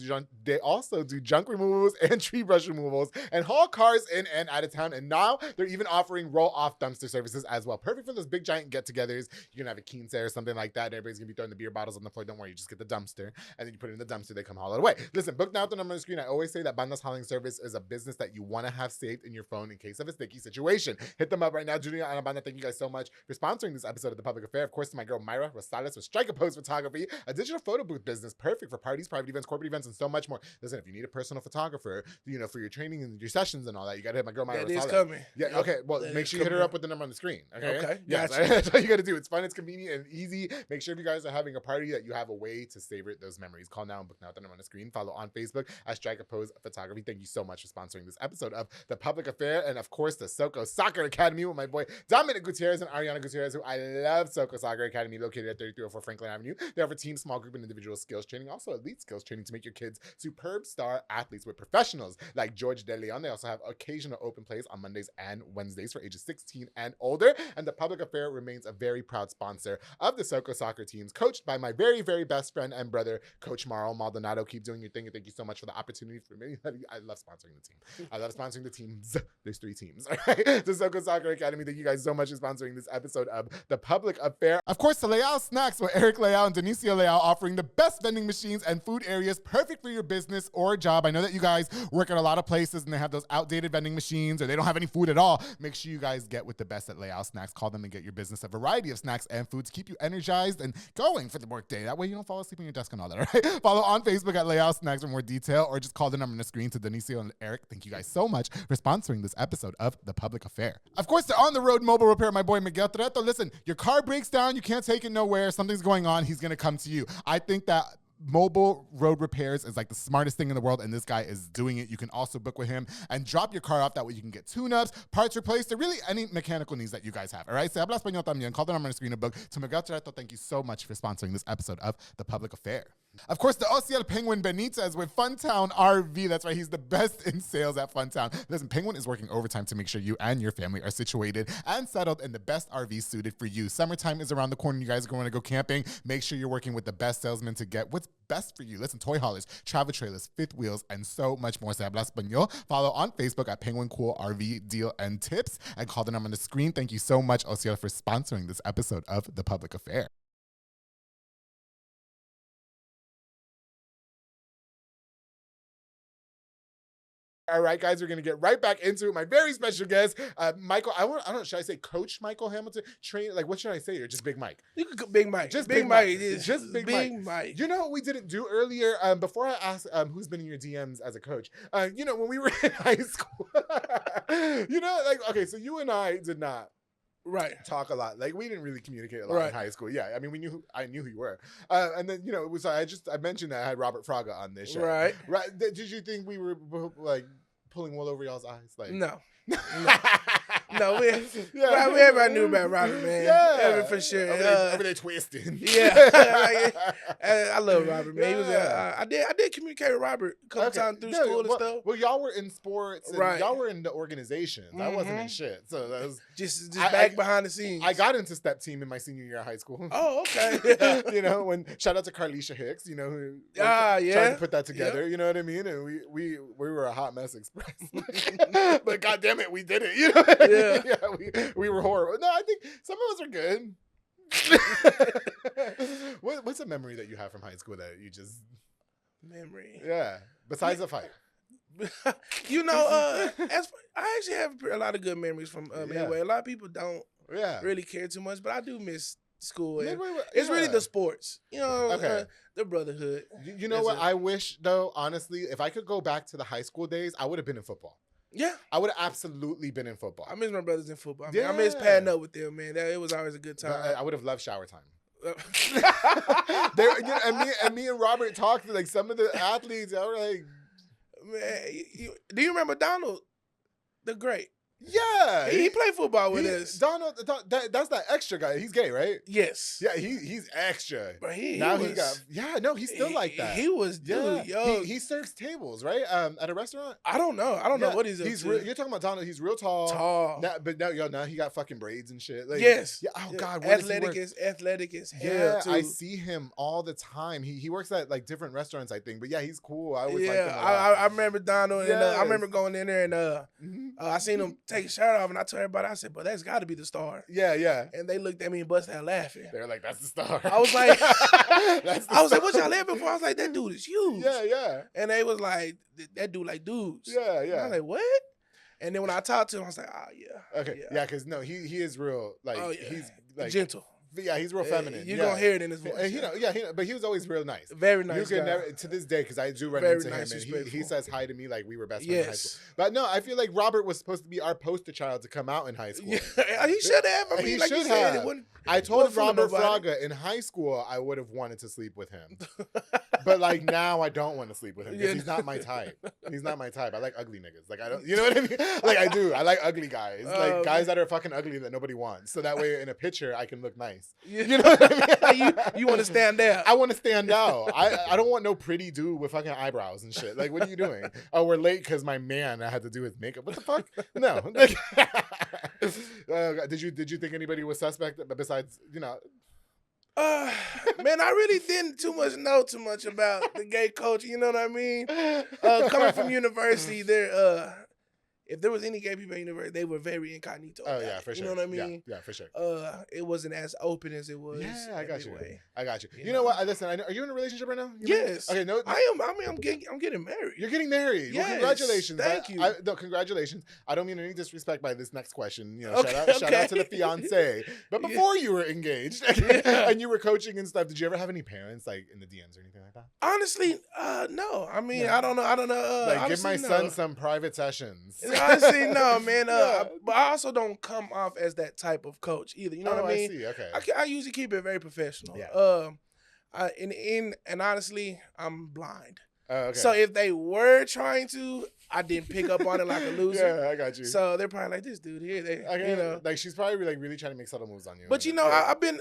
[SPEAKER 1] do junk removals and tree brush removals and haul cars in and out of town. And now they're even offering roll-off dumpster services as well. Perfect for those big, giant get-togethers. You're going to have a quince or something like that, and everybody's going to be throwing the beer bottles on the floor. Don't worry, you just get the dumpster, and then you put it in the dumpster. They come haul it away. Listen, book now at the number on the screen. I always say that Bandas Hauling Service is a business that you want to have saved in your phone in case of a sticky situation. Hit them up right now. Julia and Abanda, thank you guys so much for sponsoring this episode of The Public Affair. Of course, to my girl Myra Rosales with Strike a Pose Photography, a digital photo booth business perfect for parties, private events, corporate events, and so much more. Listen, if you need a personal photographer, you know, for your training and your sessions and all that, you got to hit my girl Myra Rosales.
[SPEAKER 2] That is coming.
[SPEAKER 1] Yeah, okay. Well, make sure you hit her up with the number on the screen.
[SPEAKER 2] Okay.
[SPEAKER 1] Yeah, that's all you got to do. It's fun, it's convenient, and easy. Make sure if you guys are having a party that you have a way to savor those memories. Call now and book now at the number on the screen. Follow on Facebook at Strike a Pose Photography. Thank you so much for sponsoring this episode of The Public Affair, and of course the Soko Soccer Academy with my boy Dominic Gutierrez and Ariana Gutierrez, who I love. Soko Soccer Academy, located at 3304 Franklin Avenue. They offer team, small group, and individual skills training, also elite skills training to make your kids superb star athletes with professionals like George De Leon. They also have occasional open plays on Mondays and Wednesdays for ages 16 and older. And The Public Affair remains a very proud sponsor of the Soko Soccer teams, coached by my very, very best friend and brother, Coach Mauro Maldonado. Keep doing your thing, and thank you so much for the opportunity for me. I love sponsoring the team. I love sponsoring the teams. There's 3 teams. All right. The Soko Soccer Academy. Thank you guys so much for sponsoring this episode of The Public Affair. Of course, the Leal Snacks with Eric Leal and Denicia Leal, offering the best vending machines and food areas perfect for your business or job. I know that you guys work at a lot of places and they have those outdated vending machines, or they don't have any food at all. Make sure you guys get with the best at Leal Snacks. Call them and get your business a variety of snacks and food to keep you energized and going for the workday. That way you don't fall asleep on your desk and all that, all right? Follow on Facebook at Leal Snacks for more detail, or just call the number on the screen to Denicia and Eric. Thank you guys so much for sponsoring this episode of The Public Affair. Of course, the on-the-road mobile repair, my boy Miguel Treto. Listen, your car breaks down, you can't take it nowhere, something's going on, he's gonna come to you. I think that mobile road repairs is like the smartest thing in the world, and this guy is doing it. You can also book with him and drop your car off. That way you can get tune-ups, parts replaced, or really any mechanical needs that you guys have. All right, se habla español también. Call the number on the screen to book. To Miguel Treto, thank you so much for sponsoring this episode of The Public Affair. Of course, the OCL Penguin Benitez with Funtown RV. That's right, he's the best in sales at Funtown. Listen, Penguin is working overtime to make sure you and your family are situated and settled in the best RV suited for you. Summertime is around the corner. You guys are going to go camping. Make sure you're working with the best salesman to get what's best for you. Listen, toy haulers, travel trailers, fifth wheels, and so much more. Se habla español. Follow on Facebook at Penguin Cool RV Deal and Tips, and call the number on the screen. Thank you so much, OCL, for sponsoring this episode of The Public Affair. All right, guys, we're gonna get right back into it. My very special guest, Michael. I don't know. Should I say Coach Michael Hamilton? Train, like, what should I say? Or just Big Mike?
[SPEAKER 2] You could go Big Mike.
[SPEAKER 1] Just
[SPEAKER 2] Big Mike.
[SPEAKER 1] Just Big Mike. You know what we didn't do earlier? Before I asked who's been in your DMs as a coach, when we were in high school, okay, so you and I did not talk a lot. Like, we didn't really communicate a lot in high school. Yeah, I mean, I knew who you were, and then it was I mentioned that I had Robert Fraga on this show. Right. Did you think we were like pulling wool over y'all's eyes? Like,
[SPEAKER 2] no. No, everybody knew about Robert, man. Yeah, for sure.
[SPEAKER 1] Over there twisting.
[SPEAKER 2] Yeah, I love Robert, man. He was. I did communicate with Robert a couple times through school and stuff.
[SPEAKER 1] Well, y'all were in sports, and y'all were in the organizations. I wasn't in shit, so that was
[SPEAKER 2] just back behind the scenes.
[SPEAKER 1] I got into step team in my senior year of high school.
[SPEAKER 2] Oh, okay.
[SPEAKER 1] When shout out to Carlisha Hicks, who tried to put that together. Yep. You know what I mean? And we were a hot mess express, but goddamn it, we did it. You know. Yeah, we were horrible. No, I think some of us are good. What's a memory that you have from high school that you just
[SPEAKER 2] memory?
[SPEAKER 1] Yeah, besides the fight.
[SPEAKER 2] I actually have a lot of good memories from Midway. A lot of people don't really care too much, but I do miss school. It's really the sports, the brotherhood.
[SPEAKER 1] You know what? I wish, though, honestly, if I could go back to the high school days, I would have been in football.
[SPEAKER 2] Yeah,
[SPEAKER 1] I would have absolutely been in football.
[SPEAKER 2] I miss my brothers in football. I miss padding up with them, man. It was always a good time.
[SPEAKER 1] I would have loved shower time. and me and Robert talked to like some of the athletes. I was like,
[SPEAKER 2] man, do you remember Donald the Great?
[SPEAKER 1] Yeah,
[SPEAKER 2] he played football with us.
[SPEAKER 1] Donald, that's that extra guy. He's gay, right?
[SPEAKER 2] Yes.
[SPEAKER 1] Yeah, he's extra.
[SPEAKER 2] But he's
[SPEAKER 1] still like that.
[SPEAKER 2] He was, dude, yo.
[SPEAKER 1] He serves tables, right? At a restaurant.
[SPEAKER 2] I don't know what he's up to.
[SPEAKER 1] You're talking about Donald. He's real tall. Now he got fucking braids and shit. Like,
[SPEAKER 2] yes.
[SPEAKER 1] Yeah. Oh God.
[SPEAKER 2] Athletic as hell.
[SPEAKER 1] Yeah,
[SPEAKER 2] too.
[SPEAKER 1] I see him all the time. He works at like different restaurants, I think. But yeah, he's cool. I always like him.
[SPEAKER 2] I remember Donald, and I remember going in there and I seen him take his shirt off, and I told everybody, I said, "But that's got to be the star."
[SPEAKER 1] Yeah.
[SPEAKER 2] And they looked at me and busted out laughing.
[SPEAKER 1] They were like, "That's the star."
[SPEAKER 2] I was like, "What y'all laughing for?" I was like, "That dude is huge."
[SPEAKER 1] Yeah.
[SPEAKER 2] And they was like, "That dude like dudes."
[SPEAKER 1] Yeah.
[SPEAKER 2] And I was like, "What?" And then when I talked to him, I was like, "Oh yeah."
[SPEAKER 1] Okay. Yeah, because no, he is real. Like he's like
[SPEAKER 2] gentle.
[SPEAKER 1] Yeah, he's real feminine.
[SPEAKER 2] You're going to hear it in his voice.
[SPEAKER 1] But he was always real nice.
[SPEAKER 2] Very nice.
[SPEAKER 1] You could never, to this day, because I do run into him, and he says hi to me like we were best friends in high school. But no, I feel like Robert was supposed to be our poster child to come out in high school.
[SPEAKER 2] Yeah, he should have. I mean,
[SPEAKER 1] he
[SPEAKER 2] like
[SPEAKER 1] should
[SPEAKER 2] you said,
[SPEAKER 1] have. I told Robert Fraga in high school I would have wanted to sleep with him. But like now I don't want to sleep with him because he's not my type. He's not my type. I like ugly niggas. Like I don't, you know what I mean? Like I do. I like ugly guys. Like guys that are fucking ugly that nobody wants. So that way in a picture I can look nice. You know what I mean?
[SPEAKER 2] You want to stand out.
[SPEAKER 1] I want to stand out. I don't want no pretty dude with fucking eyebrows and shit. Like what are you doing? Oh, we're late because my man I had to do his makeup. What the fuck? No. Did you think anybody was suspect besides, you know?
[SPEAKER 2] Man, I really didn't know too much about the gay culture. You know what I mean? Coming from university, if there was any gay people at university, they were very incognito.
[SPEAKER 1] Oh yeah, for sure.
[SPEAKER 2] You know what I mean?
[SPEAKER 1] Yeah, for sure.
[SPEAKER 2] It wasn't as open as it was.
[SPEAKER 1] Yeah, I got you. You know what? Listen, are you in a relationship right now?
[SPEAKER 2] Yes.
[SPEAKER 1] Okay, no.
[SPEAKER 2] I am. I mean, I'm getting married.
[SPEAKER 1] You're getting married.
[SPEAKER 2] Yes.
[SPEAKER 1] Well, congratulations.
[SPEAKER 2] Thank you.
[SPEAKER 1] No, congratulations. I don't mean any disrespect by this next question. You know, shout out to the fiance. But before you were engaged and you were coaching and stuff, did you ever have any parents like in the DMs or anything like that?
[SPEAKER 2] Honestly, no. I mean, I don't know.
[SPEAKER 1] Like,
[SPEAKER 2] honestly,
[SPEAKER 1] give my son some private sessions.
[SPEAKER 2] Honestly, no. Man, but I also don't come off as that type of coach either. You know what I mean?
[SPEAKER 1] I see. Okay.
[SPEAKER 2] I usually keep it very professional.
[SPEAKER 1] Yeah.
[SPEAKER 2] And honestly, I'm blind.
[SPEAKER 1] Okay.
[SPEAKER 2] So if they were trying to, I didn't pick up on it like a loser.
[SPEAKER 1] Yeah, I got you.
[SPEAKER 2] So they're probably like, this dude here. You know,
[SPEAKER 1] like she's probably like really trying to make subtle moves on you.
[SPEAKER 2] But you know, I've been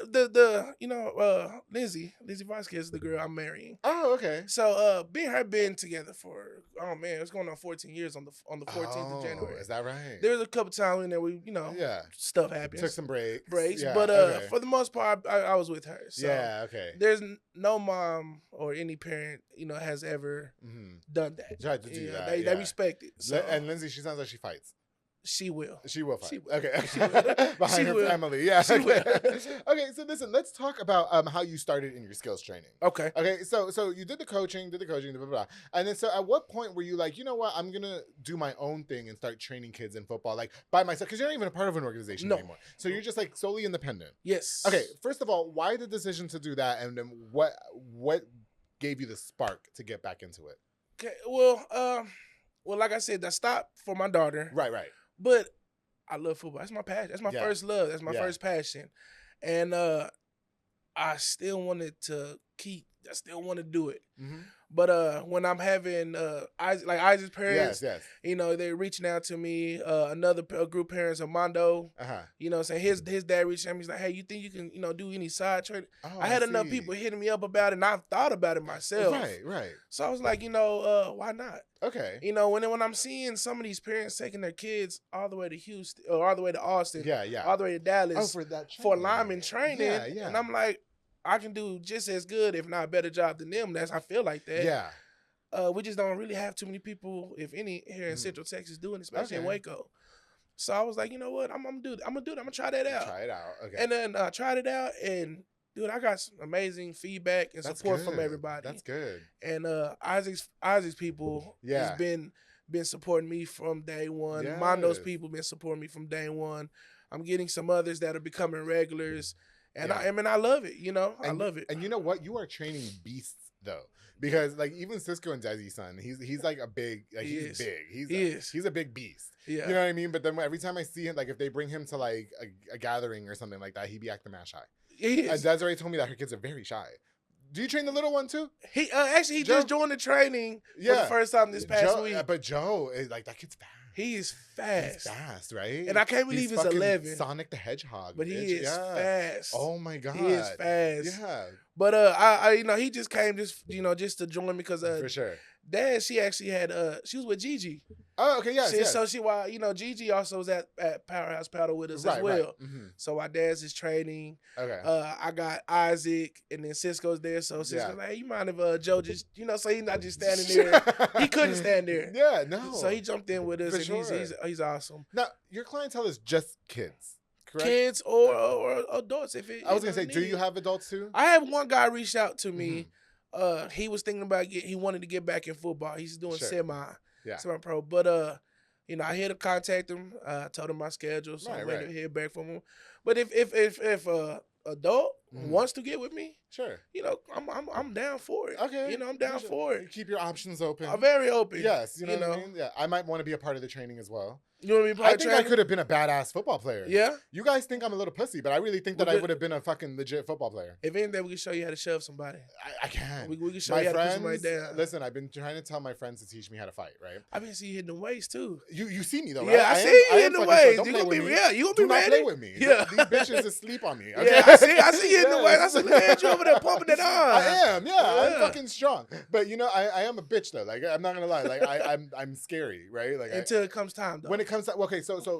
[SPEAKER 2] Lindsay Vasquez is the girl I'm marrying.
[SPEAKER 1] Oh, okay.
[SPEAKER 2] So me and her been together for it's going on 14 years on the 14th of January.
[SPEAKER 1] Is that right?
[SPEAKER 2] There's a couple times in there we stuff happens.
[SPEAKER 1] Took some breaks.
[SPEAKER 2] Yeah, but for the most part I was with her. So
[SPEAKER 1] okay.
[SPEAKER 2] There's no mom or any parent has ever done that.
[SPEAKER 1] Tried to do that.
[SPEAKER 2] They respect it. So.
[SPEAKER 1] And Lindsay, she sounds like she fights.
[SPEAKER 2] She will.
[SPEAKER 1] She will fight.
[SPEAKER 2] She will.
[SPEAKER 1] Okay.
[SPEAKER 2] She will.
[SPEAKER 1] Behind
[SPEAKER 2] She
[SPEAKER 1] her
[SPEAKER 2] will.
[SPEAKER 1] family. Yeah.
[SPEAKER 2] She will.
[SPEAKER 1] Okay. So listen, let's talk about how you started in your skills training.
[SPEAKER 2] Okay.
[SPEAKER 1] Okay. So you did the coaching, blah, blah, blah. And then so at what point were you like, you know what, I'm gonna do my own thing and start training kids in football, like by myself, because you're not even a part of an organization anymore. So you're just like solely independent.
[SPEAKER 2] Yes.
[SPEAKER 1] Okay. First of all, why the decision to do that, and then what gave you the spark to get back into it?
[SPEAKER 2] Okay. Well, like I said, I stopped for my daughter.
[SPEAKER 1] Right.
[SPEAKER 2] But I love football. That's my passion. That's my first love. That's my first passion. And I still wanted to I still want to do it. Mm-hmm. But when I'm having Isaac's parents, you know, they're reaching out to me. Another group parents, Armando, you know, saying his dad reached out to me. He's like, hey, you think you can, you know, do any side training? I had enough people hitting me up about it, and I've thought about it myself.
[SPEAKER 1] Right.
[SPEAKER 2] So I was like, you know, why not?
[SPEAKER 1] Okay.
[SPEAKER 2] You know, when I'm seeing some of these parents taking their kids all the way to Houston or all the way to Austin, all the way to Dallas for lineman training, and I'm like, I can do just as good, if not a better job than them. I feel like that.
[SPEAKER 1] Yeah.
[SPEAKER 2] We just don't really have too many people, if any, here in Central Texas doing it, especially in Waco. So I was like, you know what? I'm gonna do it. I'm gonna try that out.
[SPEAKER 1] Try it out. Okay.
[SPEAKER 2] And then I tried it out, and dude, I got some amazing feedback and support from everybody.
[SPEAKER 1] That's good.
[SPEAKER 2] And Isaac's people has been supporting me from day one.
[SPEAKER 1] Yes.
[SPEAKER 2] Mondo's people been supporting me from day one. I'm getting some others that are becoming regulars. And I love it, you know. I love it.
[SPEAKER 1] And you know what? You are training beasts though. Because like even Cisco and Desi's son, he's like a big, like he's big. He's a big beast. Yeah. You know what I mean? But then every time I see him, like if they bring him to like a gathering or something like that, he be acting mad shy.
[SPEAKER 2] He is.
[SPEAKER 1] And Desiree told me that her kids are very shy. Do you train the little one too?
[SPEAKER 2] He actually just joined the training for the first time this past week.
[SPEAKER 1] But Joe is like, that kid's fast.
[SPEAKER 2] He is fast.
[SPEAKER 1] He's fast, right?
[SPEAKER 2] And I can't believe he's 11.
[SPEAKER 1] Sonic the Hedgehog.
[SPEAKER 2] But he is fast.
[SPEAKER 1] Oh my God.
[SPEAKER 2] He is fast.
[SPEAKER 1] Yeah.
[SPEAKER 2] But I you know, he just came just to join me because
[SPEAKER 1] for sure.
[SPEAKER 2] Dad, she actually had she was with Gigi.
[SPEAKER 1] Oh, okay, yes.
[SPEAKER 2] So you know, Gigi also was at Powerhouse Paddle with us as well. Right. Mm-hmm. So our dad's is training. Okay. I got Isaac, and then Cisco's there. So Cisco's like, hey, you mind if Joe just, you know, so he's not just standing there. He couldn't stand there.
[SPEAKER 1] Yeah, no.
[SPEAKER 2] So he jumped in with us,
[SPEAKER 1] for
[SPEAKER 2] and
[SPEAKER 1] sure.
[SPEAKER 2] he's awesome.
[SPEAKER 1] Now, your clientele is just kids, correct?
[SPEAKER 2] Kids or adults.
[SPEAKER 1] I was gonna say, do you have adults too?
[SPEAKER 2] I have one guy reach out to me. Mm-hmm. He was thinking about he wanted to get back in football. He's doing semi-pro. But you know, I had to contact him. I told him my schedule, so I'm ready to hear back from him. But if adult wants to get with me,
[SPEAKER 1] sure,
[SPEAKER 2] you know, I'm down for it.
[SPEAKER 1] Okay,
[SPEAKER 2] you know, I'm down for it.
[SPEAKER 1] Keep your options open.
[SPEAKER 2] I'm very open.
[SPEAKER 1] Yes, you know what I mean. Yeah, I might want to be a part of the training as well.
[SPEAKER 2] You want to be part of the training?
[SPEAKER 1] I think I could have been a badass football player.
[SPEAKER 2] Yeah.
[SPEAKER 1] You guys think I'm a little pussy, but I really think that I would have been a fucking legit football player.
[SPEAKER 2] If anything, we can show you how to shove somebody.
[SPEAKER 1] I can.
[SPEAKER 2] We can show you how to put somebody down.
[SPEAKER 1] Listen, I've been trying to tell my friends to teach me how to fight, right?
[SPEAKER 2] I've been seeing you hitting the weights too.
[SPEAKER 1] You see me though, right?
[SPEAKER 2] Yeah, I see you hitting the weights.
[SPEAKER 1] You gonna be
[SPEAKER 2] ready.
[SPEAKER 1] Do not play with me. Yeah. These bitches asleep on me. Okay?
[SPEAKER 2] Yeah, I see you hitting the weights. I said, look at you over there pumping it on.
[SPEAKER 1] I am, I'm fucking strong. But you know, I am a bitch though. Like I'm not gonna lie. Like I'm scary, right? Like
[SPEAKER 2] until it comes time though.
[SPEAKER 1] When it comes to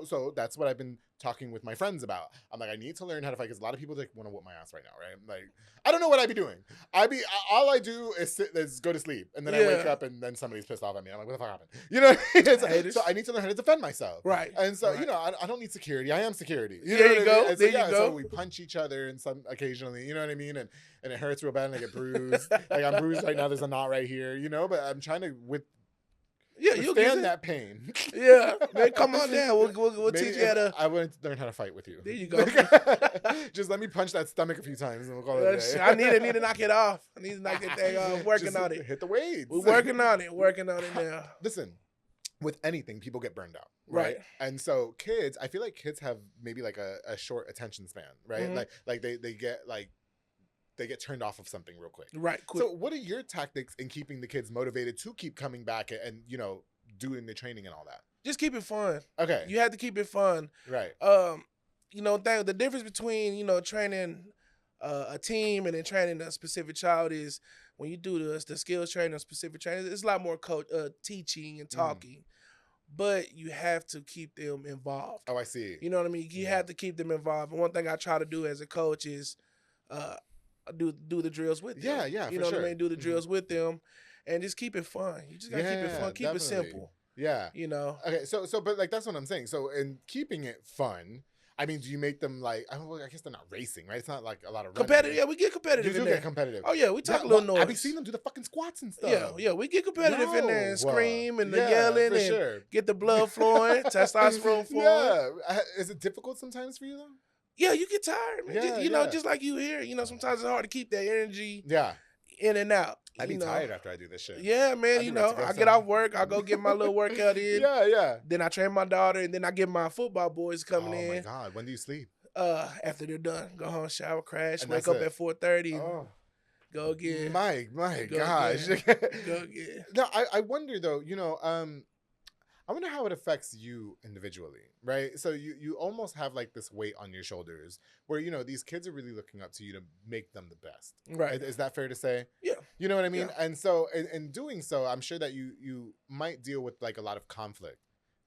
[SPEAKER 1] so that's what I've been talking with my friends about. I'm like, I need to learn how to fight because a lot of people like want to whoop my ass right now, right? Like, I don't know what I'd be doing. All I do is go to sleep, and then I wake up, and then somebody's pissed off at me. I'm like, what the fuck happened? You know, so I need to learn how to defend myself,
[SPEAKER 2] right?
[SPEAKER 1] And so you know, I don't need security. I am security.
[SPEAKER 2] There you go. There you go.
[SPEAKER 1] So we punch each other and some occasionally, you know what I mean, and it hurts real bad, and I get bruised. Like I'm bruised right now. There's a knot right here, you know. But I'm trying to you'll stand that pain.
[SPEAKER 2] Yeah, man, come on down. We'll teach you how to.
[SPEAKER 1] I want to learn how to fight with you.
[SPEAKER 2] There you go.
[SPEAKER 1] Just let me punch that stomach a few times, and we'll call it a day.
[SPEAKER 2] I need to knock it off. I need to knock that thing off. Working on it.
[SPEAKER 1] Hit the weights.
[SPEAKER 2] We're working on it. Working on it now.
[SPEAKER 1] Listen, with anything, people get burned out, right? And so kids, I feel like kids have maybe like a short attention span, right? Mm-hmm. Like they get turned off of something real quick.
[SPEAKER 2] Right. Quick.
[SPEAKER 1] So what are your tactics in keeping the kids motivated to keep coming back and you know, doing the training and all that?
[SPEAKER 2] Just keep it fun.
[SPEAKER 1] Okay.
[SPEAKER 2] You have to keep it fun.
[SPEAKER 1] Right.
[SPEAKER 2] You know, the difference between, you know, training a team and then training a specific child is when you do the skills training, specific training, it's a lot more teaching and talking. But you have to keep them involved.
[SPEAKER 1] Oh, I see.
[SPEAKER 2] You know what I mean? You have to keep them involved. And one thing I try to do as a coach is do the drills with them.
[SPEAKER 1] Yeah,
[SPEAKER 2] you know what I mean? Do the drills with them, and just keep it fun. You just gotta keep it fun, keep it simple.
[SPEAKER 1] Yeah.
[SPEAKER 2] You know.
[SPEAKER 1] Okay. So but like that's what I'm saying. So in keeping it fun. I mean, do you make them like? I guess they're not racing, right? It's not like a lot of
[SPEAKER 2] competitive.
[SPEAKER 1] running.
[SPEAKER 2] Yeah, we get competitive.
[SPEAKER 1] You do get competitive.
[SPEAKER 2] Oh yeah, we talk a little noise.
[SPEAKER 1] I be seeing them do the fucking squats and stuff.
[SPEAKER 2] Yeah, we get competitive in there and scream and the yelling and
[SPEAKER 1] sure.
[SPEAKER 2] get the blood flowing, testosterone flowing.
[SPEAKER 1] Yeah, is it difficult sometimes for you though?
[SPEAKER 2] Yeah, you get tired, man.
[SPEAKER 1] Yeah,
[SPEAKER 2] you know, just like you here. You know, sometimes it's hard to keep that energy.
[SPEAKER 1] Yeah.
[SPEAKER 2] In and out.
[SPEAKER 1] I be tired after I do this shit.
[SPEAKER 2] Yeah, man. You know, I get off work. I go get my little workout in.
[SPEAKER 1] Yeah.
[SPEAKER 2] Then I train my daughter, and then I get my football boys coming in.
[SPEAKER 1] Oh my God, when do you sleep?
[SPEAKER 2] After they're done, go home, shower, crash, wake up at 4:30. Go again.
[SPEAKER 1] My gosh.
[SPEAKER 2] Go again.
[SPEAKER 1] No, I wonder though. You know, I wonder how it affects you individually, right? So you almost have like this weight on your shoulders where, you know, these kids are really looking up to you to make them the best.
[SPEAKER 2] Right.
[SPEAKER 1] Is that fair to say?
[SPEAKER 2] Yeah.
[SPEAKER 1] You know what I mean?
[SPEAKER 2] Yeah.
[SPEAKER 1] And so in doing so, I'm sure that you might deal with like a lot of conflict,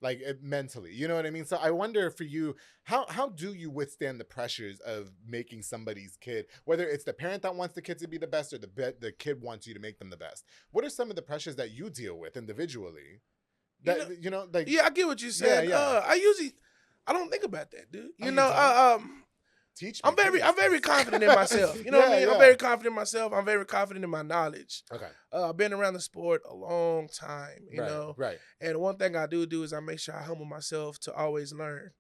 [SPEAKER 1] like mentally, you know what I mean? So I wonder for you, how do you withstand the pressures of making somebody's kid, whether it's the parent that wants the kid to be the best or the kid wants you to make them the best? What are some of the pressures that you deal with individually? That you know, like,
[SPEAKER 2] yeah, I get what you're saying.
[SPEAKER 1] Yeah.
[SPEAKER 2] I don't think about that, dude. You
[SPEAKER 1] know, teach me.
[SPEAKER 2] I'm very confident in myself. You know what I mean? I'm very confident in myself. I'm very confident in my knowledge.
[SPEAKER 1] Okay.
[SPEAKER 2] I've been around the sport a long time, you know.
[SPEAKER 1] Right.
[SPEAKER 2] And one thing I do is I make sure I humble myself to always learn.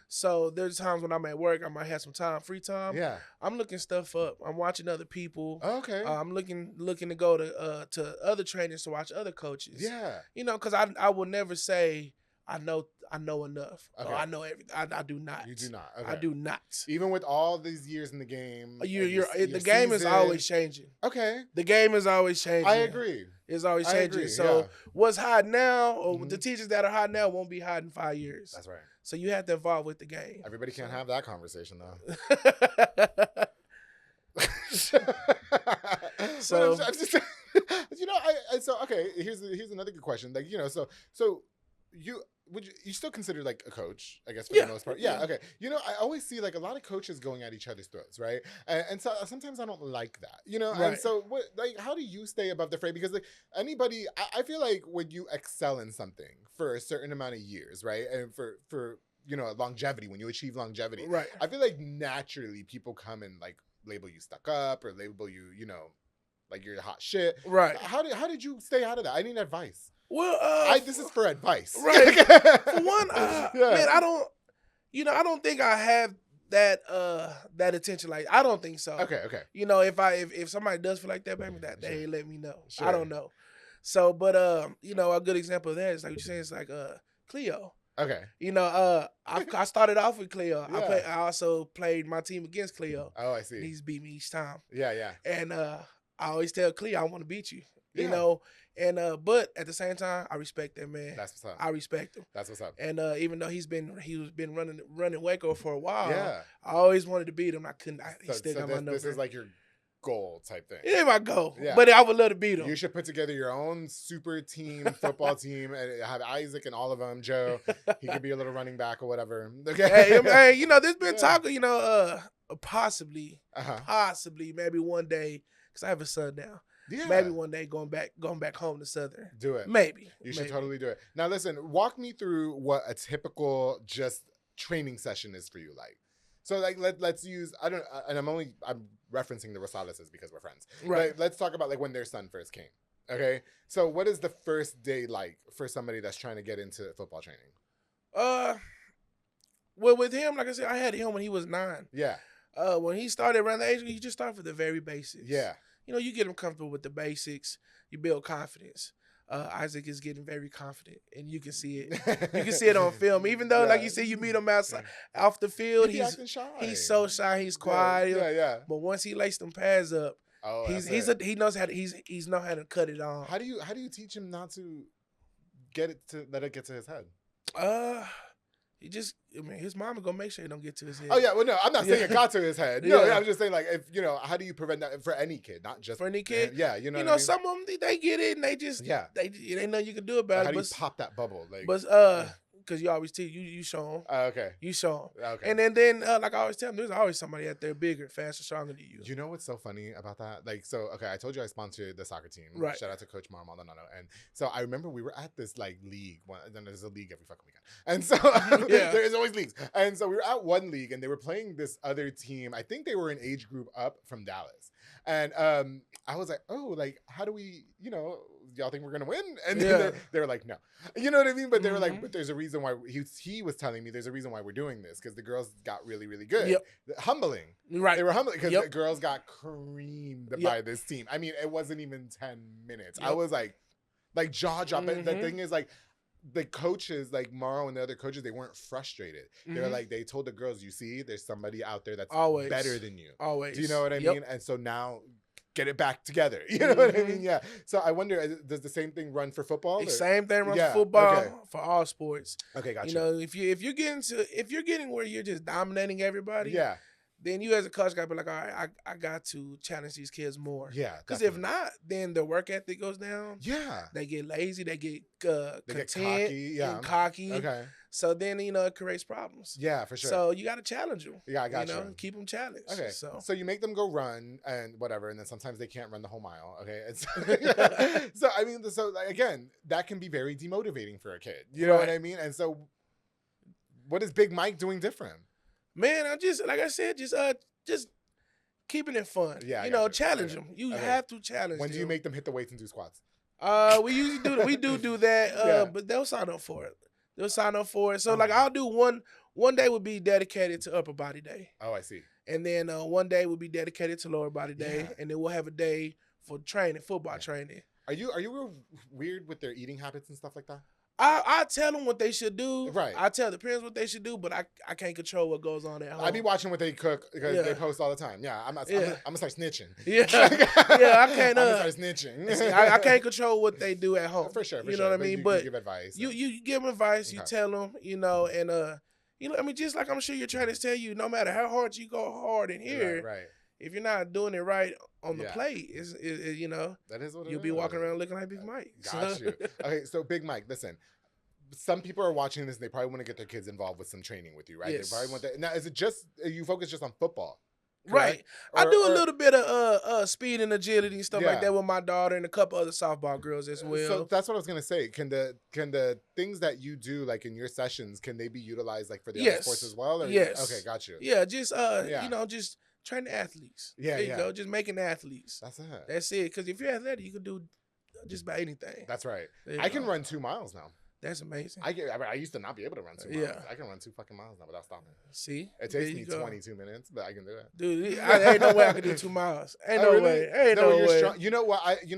[SPEAKER 2] So there's times when I'm at work, I might have some free time.
[SPEAKER 1] Yeah.
[SPEAKER 2] I'm looking stuff up. I'm watching other people.
[SPEAKER 1] Okay.
[SPEAKER 2] I'm looking to go to other trainers to watch other coaches.
[SPEAKER 1] Yeah.
[SPEAKER 2] You know, because I will never say I know enough.
[SPEAKER 1] Okay.
[SPEAKER 2] Or I know everything. I do not.
[SPEAKER 1] You do not. Okay.
[SPEAKER 2] I do not.
[SPEAKER 1] Even with all these years in the game,
[SPEAKER 2] the game is always changing.
[SPEAKER 1] Okay.
[SPEAKER 2] The game is always changing.
[SPEAKER 1] I agree.
[SPEAKER 2] It's always changing. So what's hot now, or the teachers that are hot now, won't be hot in 5 years.
[SPEAKER 1] That's right.
[SPEAKER 2] So you have to evolve with the game.
[SPEAKER 1] Everybody can't have that conversation though.
[SPEAKER 2] So
[SPEAKER 1] I'm just, you know, so okay. Here's another good question. Like, you know, so would you still consider like a coach, I guess, for the most part? Yeah, okay. You know, I always see like a lot of coaches going at each other's throats, right? And so sometimes I don't like that, you know? Right. And so how do you stay above the fray? Because like anybody, I feel like when you excel in something for a certain amount of years, right? And for you know, longevity, when you achieve longevity,
[SPEAKER 2] right? I
[SPEAKER 1] feel like naturally people come and like label you stuck up or label you, you know, like you're hot shit.
[SPEAKER 2] Right.
[SPEAKER 1] How did you stay out of that? I need advice.
[SPEAKER 2] Well,
[SPEAKER 1] this is for advice.
[SPEAKER 2] Right. For one, man, I don't think I have that attention. Like, I don't think so.
[SPEAKER 1] Okay.
[SPEAKER 2] You know, if somebody does feel like that, baby, they let me know.
[SPEAKER 1] Sure.
[SPEAKER 2] I don't know. So, but you know, a good example of that is like what you're saying. It's like Cleo.
[SPEAKER 1] Okay.
[SPEAKER 2] You know, I started off with Cleo.
[SPEAKER 1] Yeah.
[SPEAKER 2] I also played my team against Cleo.
[SPEAKER 1] Oh, I see.
[SPEAKER 2] And he's beat me each time.
[SPEAKER 1] Yeah.
[SPEAKER 2] And I always tell Cleo, I want to beat you.
[SPEAKER 1] Yeah.
[SPEAKER 2] You know. And but at the same time, I respect that man.
[SPEAKER 1] That's what's up.
[SPEAKER 2] I respect him.
[SPEAKER 1] That's what's up.
[SPEAKER 2] And even though he's been running Waco for a while,
[SPEAKER 1] yeah,
[SPEAKER 2] I always wanted to beat him. I couldn't. He still got my number.
[SPEAKER 1] This is like your goal type thing.
[SPEAKER 2] It ain't my goal.
[SPEAKER 1] Yeah.
[SPEAKER 2] But I would love to beat him.
[SPEAKER 1] You should put together your own super team, football team, and have Isaac and all of them. Joe, he could be a little running back or whatever. Okay.
[SPEAKER 2] Hey, you know, there's been talk. You know, possibly, maybe one day, because I have a son now.
[SPEAKER 1] Yeah.
[SPEAKER 2] Maybe one day going back home to Southern.
[SPEAKER 1] Do it.
[SPEAKER 2] Maybe.
[SPEAKER 1] You should totally do it. Now listen, walk me through what a typical just training session is for you like. So like let's use I'm referencing the Rosaleses because we're friends.
[SPEAKER 2] Right.
[SPEAKER 1] Like, let's talk about like when their son first came. Okay. So what is the first day like for somebody that's trying to get into football training?
[SPEAKER 2] Well, with him, like I said, I had him when he was 9.
[SPEAKER 1] Yeah.
[SPEAKER 2] When he started around the age, he just started with the very basics.
[SPEAKER 1] Yeah.
[SPEAKER 2] You know, you get him comfortable with the basics. You build confidence. Isaac is getting very confident, and you can see it. You can see it on film. Even though, like you said, you meet him outside, off the field, he's shy. He's so shy. He's quiet.
[SPEAKER 1] Yeah.
[SPEAKER 2] But once he laced them pads up, he knows how to cut it on.
[SPEAKER 1] How do you teach him not to let it get to his head?
[SPEAKER 2] His mama gonna make sure it don't get to his head.
[SPEAKER 1] Oh yeah, well no, I'm not saying it got to his head. No, I'm just saying like if you know, how do you prevent that for any kid, not just
[SPEAKER 2] for any kid?
[SPEAKER 1] Yeah, you know.
[SPEAKER 2] You know, some of them they get it and they just they know you can do about it.
[SPEAKER 1] How do you pop that bubble? Like,
[SPEAKER 2] but because you always teach, you show them.
[SPEAKER 1] Okay.
[SPEAKER 2] You show them.
[SPEAKER 1] Okay.
[SPEAKER 2] And then like I always tell them, there's always somebody out there bigger, faster, stronger than you.
[SPEAKER 1] You know what's so funny about that? Like, so, okay, I told you I sponsored the soccer team.
[SPEAKER 2] Right.
[SPEAKER 1] Shout out to Coach Mar Maldonado. And so I remember we were at this, like, league. Then there's a league every fucking weekend. And so there is always leagues. And so we were at one league, and they were playing this other team. I think they were an age group up from Dallas. And I was like, oh, like, how do we, you know, y'all think we're going to win? And then they were like, no. You know what I mean? But they were like, but there's a reason why, he was telling me there's a reason why we're doing this, because the girls got really, really good. Yep. Humbling. Right. They were humbling, because the girls got creamed by this team. I mean, it wasn't even 10 minutes. I was like jaw dropping. The thing is, like, the coaches, like Morrow and the other coaches, they weren't frustrated. They were like, they told the girls, you see, there's somebody out there that's always better than you. Always. Do you know what I mean? And so now get it back together. You know what I mean? Yeah. So I wonder, does the same thing run for football?
[SPEAKER 2] The same thing runs for football, for all sports. Okay, gotcha. You know, if you're getting where you're just dominating everybody, then you as a coach got to be like, all right, I got to challenge these kids more. Yeah. Because if not, then their work ethic goes down. Yeah. They get lazy. They get content and cocky. Okay. So then, you know, it creates problems. Yeah, for sure. So you got to challenge them. Yeah, I got you. Know, keep them challenged. Okay. So
[SPEAKER 1] you make them go run and whatever, and then sometimes they can't run the whole mile. Okay. And so I mean, again, that can be very demotivating for a kid. You know what I mean? And so what is Big Mike doing different?
[SPEAKER 2] Man, I'm just, like I said, just keeping it fun. Yeah, you know, challenge them. You have to challenge them.
[SPEAKER 1] When do you make them hit the weights and do squats?
[SPEAKER 2] We usually do that, but they'll sign up for it. They'll sign up for it. So, like, I'll do one day would be dedicated to upper body day.
[SPEAKER 1] Oh, I see.
[SPEAKER 2] And then one day would be dedicated to lower body day, and then we'll have a day for training, football training.
[SPEAKER 1] Are you real weird with their eating habits and stuff like that?
[SPEAKER 2] I tell them what they should do. Right. I tell the parents what they should do, but I can't control what goes on at home.
[SPEAKER 1] I be watching what they cook because they post all the time. Yeah, I'm gonna start snitching.
[SPEAKER 2] Yeah, I can't.
[SPEAKER 1] I'm gonna start snitching.
[SPEAKER 2] See, I can't control what they do at home.
[SPEAKER 1] For sure.
[SPEAKER 2] You know what I mean? But
[SPEAKER 1] you give advice.
[SPEAKER 2] You give them advice. You tell them. You know, and you know, I mean, just like I'm sure your trainers tell you, no matter how hard you go hard in here, right. If you're not doing it right on the plate, it's you know,
[SPEAKER 1] that is what
[SPEAKER 2] you'll be walking around looking like Big Mike.
[SPEAKER 1] Got you. Okay, so Big Mike, listen. Some people are watching this and they probably want to get their kids involved with some training with you, right? Yes. They probably want that. Now, is it just, you focus just on football?
[SPEAKER 2] Correct? Right. I do a little bit of speed and agility and stuff like that with my daughter and a couple other softball girls as well.
[SPEAKER 1] So that's what I was going to say. Can the things that you do, like in your sessions, can they be utilized like for the other sports as well? Or?
[SPEAKER 2] Yes.
[SPEAKER 1] Okay, got you.
[SPEAKER 2] Yeah, just, you know, just training athletes. Yeah, there you go. Just making athletes. That's it. That's it. Because if you're athletic, you can do just about anything.
[SPEAKER 1] That's right. I can run 2 miles now.
[SPEAKER 2] That's amazing.
[SPEAKER 1] I used to not be able to run 2 miles. I can run 2 fucking miles now without stopping.
[SPEAKER 2] See?
[SPEAKER 1] It takes me 22 minutes, but I can do it.
[SPEAKER 2] Dude, ain't no way I can do 2 miles. Ain't no way. Ain't no way.
[SPEAKER 1] Strong. You know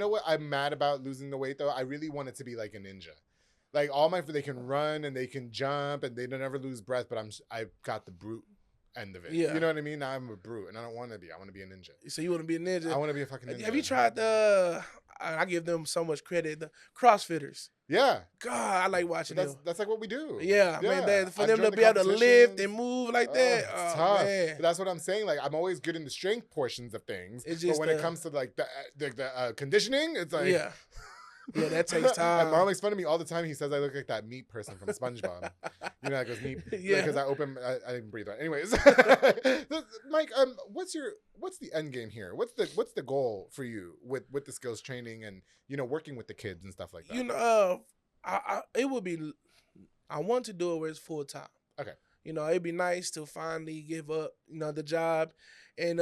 [SPEAKER 1] what I'm mad about losing the weight though? I really want it to be like a ninja. Like they can run and they can jump and they don't ever lose breath, but I've got the brute end of it. Yeah. You know what I mean? Now I'm a brute and I don't want to be. I want to be a ninja.
[SPEAKER 2] So you want to be a ninja?
[SPEAKER 1] I want to be a fucking ninja.
[SPEAKER 2] Have you tried I give them so much credit, the CrossFitters.
[SPEAKER 1] Yeah.
[SPEAKER 2] God, I like watching them.
[SPEAKER 1] That's like what we do.
[SPEAKER 2] Yeah, man. For them to be able to lift and move like that,
[SPEAKER 1] it's tough. Man. But that's what I'm saying. Like, I'm always good in the strength portions of things. It's just, but when it comes to like the conditioning, it's like
[SPEAKER 2] yeah, that takes time.
[SPEAKER 1] And Mom makes fun of me all the time. He says I look like that meat person from SpongeBob. You know, that goes meat. Yeah. Because I didn't breathe right. Anyways, Mike, what's the end game here? What's the goal for you with the skills training and, you know, working with the kids and stuff like that?
[SPEAKER 2] You know, it would be. I want to do it where it's full time. Okay. You know, it'd be nice to finally give up, you know, the job, and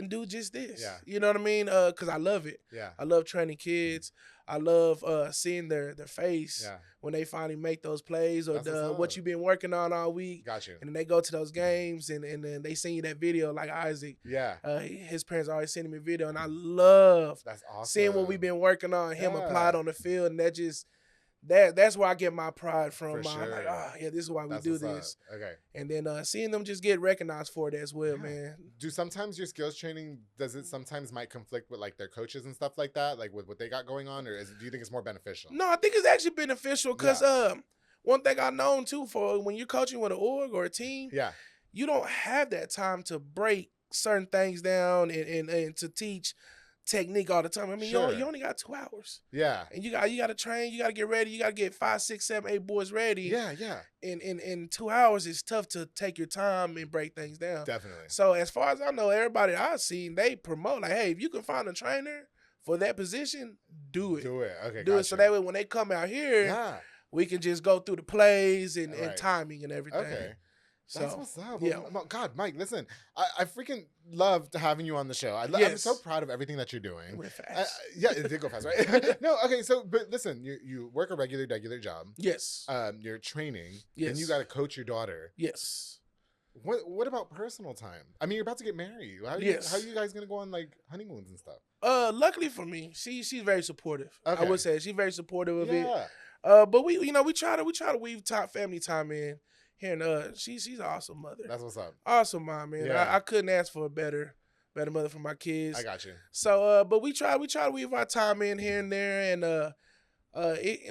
[SPEAKER 2] do just this. Yeah. You know what I mean? Because I love it. Yeah. I love training kids. I love seeing their face when they finally make those plays or what you've been working on all week.
[SPEAKER 1] Gotcha.
[SPEAKER 2] And then they go to those games and then they send you that video like Isaac. Yeah. His parents always sending me a video, and I love seeing what we've been working on, him applied on the field, and that just that's where I get my pride from. I'm like, this is why we do this. Okay. And then seeing them just get recognized for it as well, man.
[SPEAKER 1] Do sometimes your skills training, does it sometimes might conflict with like their coaches and stuff like that, like with what they got going on, or do you think it's more beneficial?
[SPEAKER 2] No, I think it's actually beneficial because one thing I've known too, for when you're coaching with an org or a team, you don't have that time to break certain things down and to teach technique all the time. I mean,
[SPEAKER 1] Sure.
[SPEAKER 2] you only got 2 hours.
[SPEAKER 1] Yeah.
[SPEAKER 2] And you got to train, you got to get ready, you got to get 5, 6, 7, 8 boys ready.
[SPEAKER 1] Yeah, yeah.
[SPEAKER 2] In 2 hours, it's tough to take your time and break things down.
[SPEAKER 1] Definitely.
[SPEAKER 2] So as far as I know, everybody I've seen, they promote like, hey, if you can find a trainer for that position, do it.
[SPEAKER 1] Do it. Okay,
[SPEAKER 2] do it. So that way when they come out here, we can just go through the plays and timing and everything.
[SPEAKER 1] Okay.
[SPEAKER 2] So,
[SPEAKER 1] that's what's up.
[SPEAKER 2] Yeah.
[SPEAKER 1] Oh, God, Mike, listen, I freaking loved having you on the show. I'm so proud of everything that you're doing.
[SPEAKER 2] Went fast.
[SPEAKER 1] Yeah, it did go fast, right? No, okay, so, but listen, you work a regular job.
[SPEAKER 2] Yes.
[SPEAKER 1] You're training.
[SPEAKER 2] Yes.
[SPEAKER 1] And you got to coach your daughter.
[SPEAKER 2] Yes.
[SPEAKER 1] What about personal time? I mean, you're about to get married. How are you guys going to go on, like, honeymoons and stuff?
[SPEAKER 2] Luckily for me, she's very supportive. Okay. I would say she's very supportive of it. But we try to weave family time in. Here and she's an awesome mother.
[SPEAKER 1] That's what's up.
[SPEAKER 2] Awesome mom, man. Yeah. I couldn't ask for a better mother for my kids.
[SPEAKER 1] I got you.
[SPEAKER 2] So, but we try to weave our time in here and there, and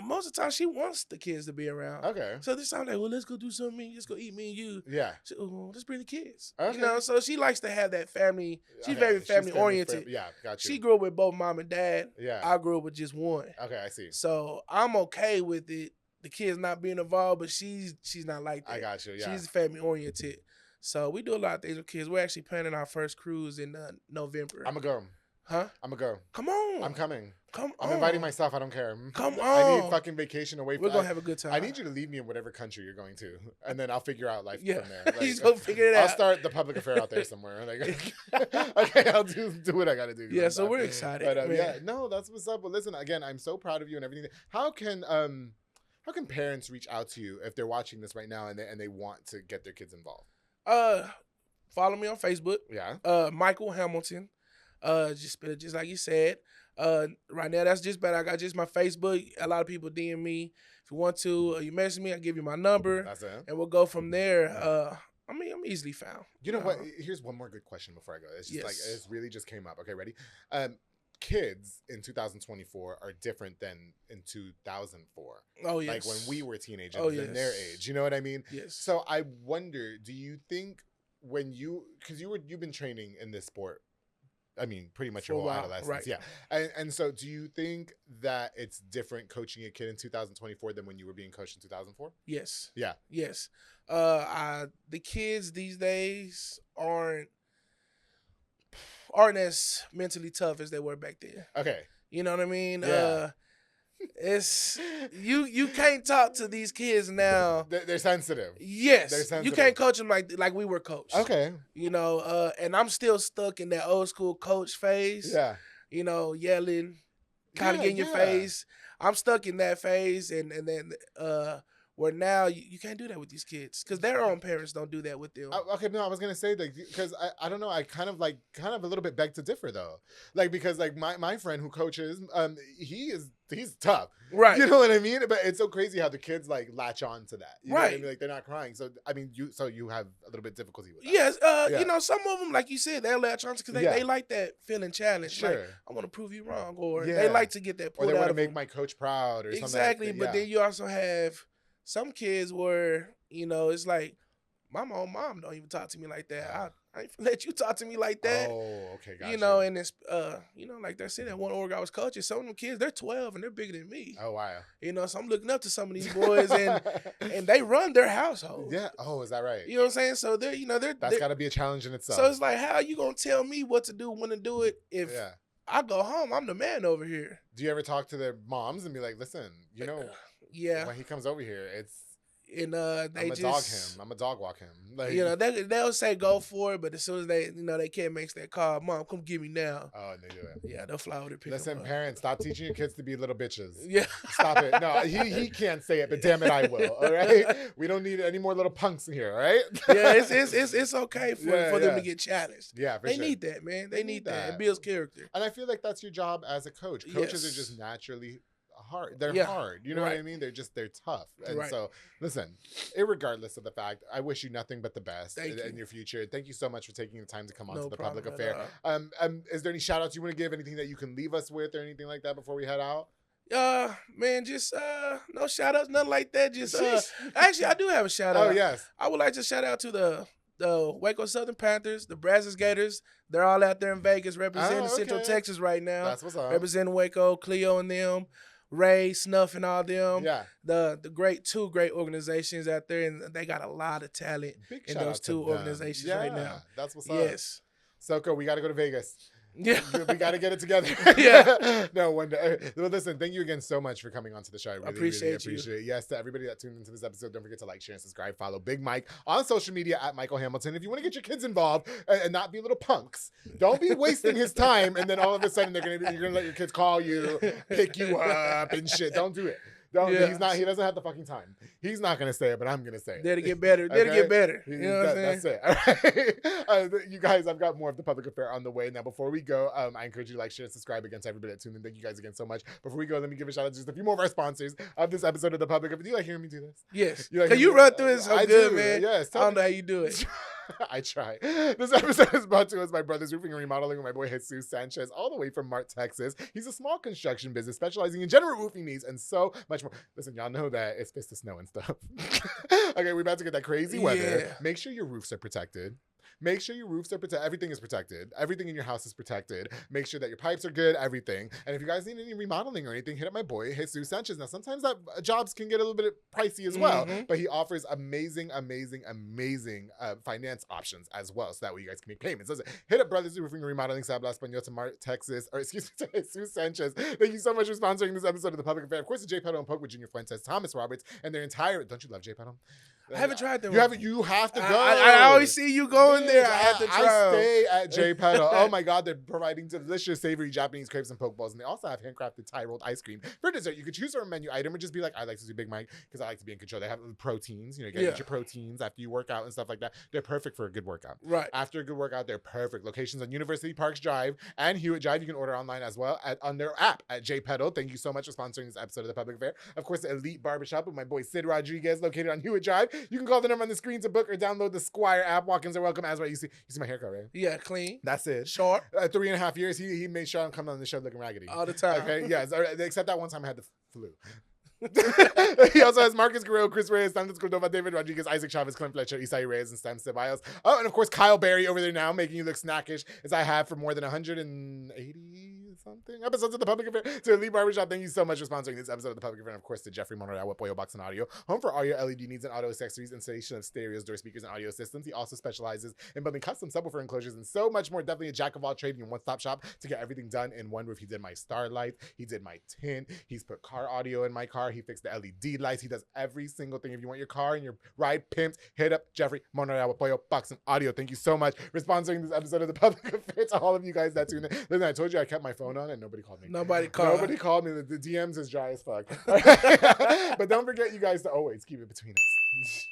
[SPEAKER 2] most of the time she wants the kids to be around.
[SPEAKER 1] Okay.
[SPEAKER 2] So this time, like, well, let's go do something. Let's go eat, me and you.
[SPEAKER 1] Yeah.
[SPEAKER 2] So, let's bring the kids.
[SPEAKER 1] Okay.
[SPEAKER 2] You know, so she likes to have that family. She's very family oriented.
[SPEAKER 1] Yeah, got you.
[SPEAKER 2] She grew up with both mom and dad.
[SPEAKER 1] Yeah.
[SPEAKER 2] I grew up with just one.
[SPEAKER 1] Okay, I see.
[SPEAKER 2] So I'm okay with it. The kids not being involved, but she's not like that.
[SPEAKER 1] I got you, yeah.
[SPEAKER 2] She's family oriented. So we do a lot of things with kids. We're actually planning our first cruise in November.
[SPEAKER 1] I'm a girl.
[SPEAKER 2] Huh?
[SPEAKER 1] I'm a girl.
[SPEAKER 2] Come on.
[SPEAKER 1] I'm coming.
[SPEAKER 2] Come
[SPEAKER 1] I'm
[SPEAKER 2] on.
[SPEAKER 1] inviting myself. I don't care.
[SPEAKER 2] Come on.
[SPEAKER 1] I need fucking vacation away from
[SPEAKER 2] We're going to have a good time.
[SPEAKER 1] I need you to leave me in whatever country you're going to, and then I'll figure out life from there. Like,
[SPEAKER 2] He's going to figure it out.
[SPEAKER 1] I'll start the public affair out there somewhere. Like, okay, I'll do what I got to do.
[SPEAKER 2] Yeah, so we're excited.
[SPEAKER 1] But yeah, no, that's what's up. But listen, again, I'm so proud of you and everything. How can parents reach out to you if they're watching this right now and they want to get their kids involved?
[SPEAKER 2] Follow me on Facebook.
[SPEAKER 1] Yeah.
[SPEAKER 2] Michael Hamilton. Just like you said. Right now that's just better. I got just my Facebook. A lot of people DM me. If you want to, you message me, I'll give you my number.
[SPEAKER 1] That's it.
[SPEAKER 2] And we'll go from there. I mean, I'm easily found.
[SPEAKER 1] You know what? Here's one more good question before I go. It's just like it really just came up. Okay, ready? Kids in 2024 are different than in 2004.
[SPEAKER 2] Oh, yes.
[SPEAKER 1] Like when we were teenagers in their age. You know what I mean?
[SPEAKER 2] Yes.
[SPEAKER 1] So I wonder, do you think when because you've been training in this sport, I mean, pretty much your whole adolescence.
[SPEAKER 2] Right.
[SPEAKER 1] Yeah. And so do you think that it's different coaching a kid in 2024 than when you were being coached in 2004?
[SPEAKER 2] Yes.
[SPEAKER 1] Yeah.
[SPEAKER 2] Yes. The kids these days aren't as mentally tough as they were back then.
[SPEAKER 1] Okay.
[SPEAKER 2] You know what I mean?
[SPEAKER 1] Yeah.
[SPEAKER 2] It's you can't talk to these kids now.
[SPEAKER 1] They're sensitive.
[SPEAKER 2] Yes.
[SPEAKER 1] They're sensitive.
[SPEAKER 2] You can't coach them like we were coached.
[SPEAKER 1] Okay.
[SPEAKER 2] You know, and I'm still stuck in that old school coach phase.
[SPEAKER 1] Yeah.
[SPEAKER 2] You know, yelling, kind of getting your face. I'm stuck in that phase, and then where now you can't do that with these kids because their own parents don't do that with them.
[SPEAKER 1] Okay, no, I was gonna say that because I don't know, I kind of a little bit beg to differ though, like because like my friend who coaches, he's tough,
[SPEAKER 2] right?
[SPEAKER 1] You know what I mean? But it's so crazy how the kids like latch on to that, you know what I mean? Like they're not crying, so I mean you have a little bit of difficulty with that.
[SPEAKER 2] Yes, you know, some of them, like you said, they'll latch on because they like that feeling challenged.
[SPEAKER 1] Sure.
[SPEAKER 2] Like, I want to prove you wrong, or they like to get that pulled out.
[SPEAKER 1] Or they want to
[SPEAKER 2] them.
[SPEAKER 1] make my coach proud, or
[SPEAKER 2] exactly.
[SPEAKER 1] something.
[SPEAKER 2] But then you also have some kids where, you know, it's like, my own mom don't even talk to me like that. I ain't let you talk to me like that.
[SPEAKER 1] Oh, okay, gotcha.
[SPEAKER 2] You know, and it's, you know, like I said, that one org I was coaching, some of them kids, they're 12 and they're bigger than me.
[SPEAKER 1] Oh, wow.
[SPEAKER 2] You know, so I'm looking up to some of these boys and they run their household.
[SPEAKER 1] Yeah. Oh, is that right?
[SPEAKER 2] You know what I'm saying? So they're, you know,
[SPEAKER 1] that's got to be a challenge in itself.
[SPEAKER 2] So it's like, how are you going to tell me what to do, when to do it if I go home, I'm the man over here.
[SPEAKER 1] Do you ever talk to their moms and be like, listen, you know, when he comes over here, it's,
[SPEAKER 2] and
[SPEAKER 1] I'm a dog walk him. Like,
[SPEAKER 2] you know, they'll say go for it, but as soon as they kid makes that call, Mom, come get me now.
[SPEAKER 1] Oh, and they do it.
[SPEAKER 2] Yeah, they'll fly over to pick
[SPEAKER 1] Listen,
[SPEAKER 2] them up.
[SPEAKER 1] parents, stop teaching your kids to be little bitches.
[SPEAKER 2] Yeah,
[SPEAKER 1] stop it. No, he can't say it, but damn it, I will. All right, we don't need any more little punks in here, all right?
[SPEAKER 2] Yeah, it's okay for them to get challenged.
[SPEAKER 1] Yeah,
[SPEAKER 2] they need that, man. They need that. It builds character.
[SPEAKER 1] And I feel like that's your job as a coach. Coaches are just naturally hard. They're hard. You know what I mean? They're tough. And so, listen, irregardless of the fact, I wish you nothing but the best in your future. Thank you so much for taking the time to come on to the public affair. Is there any shout outs you want to give? Anything that you can leave us with or anything like that before we head out?
[SPEAKER 2] Man, just no shout outs, nothing like that. Just actually I do have a shout out.
[SPEAKER 1] Oh, yes.
[SPEAKER 2] I would like to shout out to the the Waco Southern Panthers, the Brazos Gators. They're all out there in Vegas representing Central Texas right now.
[SPEAKER 1] That's what's up.
[SPEAKER 2] Representing Waco, Cleo and them, Ray, Snuff and all them.
[SPEAKER 1] Yeah.
[SPEAKER 2] The two great organizations out there, and they got a lot of talent in those two organizations right now.
[SPEAKER 1] That's what's up.
[SPEAKER 2] Yes.
[SPEAKER 1] Soko, we got to go to Vegas.
[SPEAKER 2] Yeah.
[SPEAKER 1] We got to get it together.
[SPEAKER 2] Yeah.
[SPEAKER 1] No, one day. Well, listen, thank you again so much for coming onto the show. I really
[SPEAKER 2] appreciate
[SPEAKER 1] it. Yes, to everybody that tuned into this episode, don't forget to like, share, and subscribe. Follow Big Mike on social media at Michael Hamilton. If you want to get your kids involved and not be little punks, don't be wasting his time. And then all of a sudden, you're gonna let your kids call you, pick you up, and shit. Don't do it. Don't. Yeah. He doesn't have the fucking time. He's not gonna say it, but I'm gonna say it.
[SPEAKER 2] There to get better. There to get better. You know what I'm saying?
[SPEAKER 1] That's it. All right. You guys, I've got more of the public affair on the way. Now, before we go, I encourage you to like, share, and subscribe again to everybody that tuned in. Thank you guys again so much. Before we go, let me give a shout out to just a few more of our sponsors of this episode of the public affair. Do you like hearing me do this?
[SPEAKER 2] Yes.
[SPEAKER 1] You
[SPEAKER 2] run through it so good,
[SPEAKER 1] do,
[SPEAKER 2] man.
[SPEAKER 1] Yes.
[SPEAKER 2] I don't know how you do it.
[SPEAKER 1] I try. This episode is brought to us by Brothers Roofing and Remodeling with my boy Jesus Sanchez, all the way from Mart, Texas. He's a small construction business specializing in general roofing needs and so much more. Listen, y'all know that it's supposed to snow and stuff. Okay, we're about to get that crazy weather. Yeah. Make sure your roofs are protected. Make sure your roofs are protected. Everything is protected. Everything in your house is protected. Make sure that your pipes are good, everything. And if you guys need any remodeling or anything, hit up my boy, Jesus Sanchez. Now, sometimes that jobs can get a little bit pricey as well, but he offers amazing finance options as well. So that way you guys can make payments. Listen, hit up Brothers Roofing and Remodeling, Sabla Español to Mart, Texas, or excuse me, to Jesus Sanchez. Thank you so much for sponsoring this episode of The Public Affair. Of course, the J. Pedal and Poke with Junior Fuentes, Thomas Roberts, and their entire, don't you love J. Pedal?
[SPEAKER 2] I haven't tried them.
[SPEAKER 1] You have to go.
[SPEAKER 2] I always see you going there. I have to try.
[SPEAKER 1] I stay at J. Pedal. Oh my God, they're providing delicious, savory Japanese crepes and poke balls, and they also have handcrafted Thai rolled ice cream for dessert. You could choose a menu item or just be like, I like to do Big Mike because I like to be in control. They have proteins. You get your proteins after you work out and stuff like that. They're perfect for a good workout.
[SPEAKER 2] Right.
[SPEAKER 1] After a good workout, they're perfect. Locations on University Parks Drive and Hewitt Drive. You can order online as well on their app at J. Pedal. Thank you so much for sponsoring this episode of The Public Affair. Of course, the Elite Barbershop with my boy Sid Rodriguez, located on Hewitt Drive. You can call the number on the screen to book or download the Squire app. Walk-ins are welcome as well. You see my haircut, right?
[SPEAKER 2] Yeah, clean.
[SPEAKER 1] That's it.
[SPEAKER 2] Short.
[SPEAKER 1] 3.5 years. He made sure I'm coming on the show looking raggedy.
[SPEAKER 2] All the time.
[SPEAKER 1] Okay, yes. Except that one time I had the flu. He also has Marcus Guerrero, Chris Reyes, Santos Cordova, David Rodriguez, Isaac Chavez, Clint Fletcher, Isai Reyes, and Stan Ceballos. Oh, and of course, Kyle Berry over there now, making you look snackish, as I have for more than 180-something episodes of The Public Affair. To Elite Barbershop, thank you so much for sponsoring this episode of The Public Affair. And of course, to Jeffrey Monreal with Pollo Box and Audio, home for all your LED needs and auto accessories, installation of stereos, door speakers, and audio systems. He also specializes in building custom subwoofer enclosures and so much more. Definitely a jack of all trades and one-stop shop to get everything done in one roof. He did my starlight. He did my tint. He's put car audio in my car. He fixed the LED lights. He does every single thing. If you want your car and your ride pimped, hit up Jeffrey Monreal with Pollo Box and Audio. Thank you so much for sponsoring this episode of The Public Affair. To all of you guys that tune in. Listen, I told you I kept my phone on and nobody called me.
[SPEAKER 2] Nobody called me.
[SPEAKER 1] The DMs is dry as fuck. But don't forget, you guys, to always keep it between us.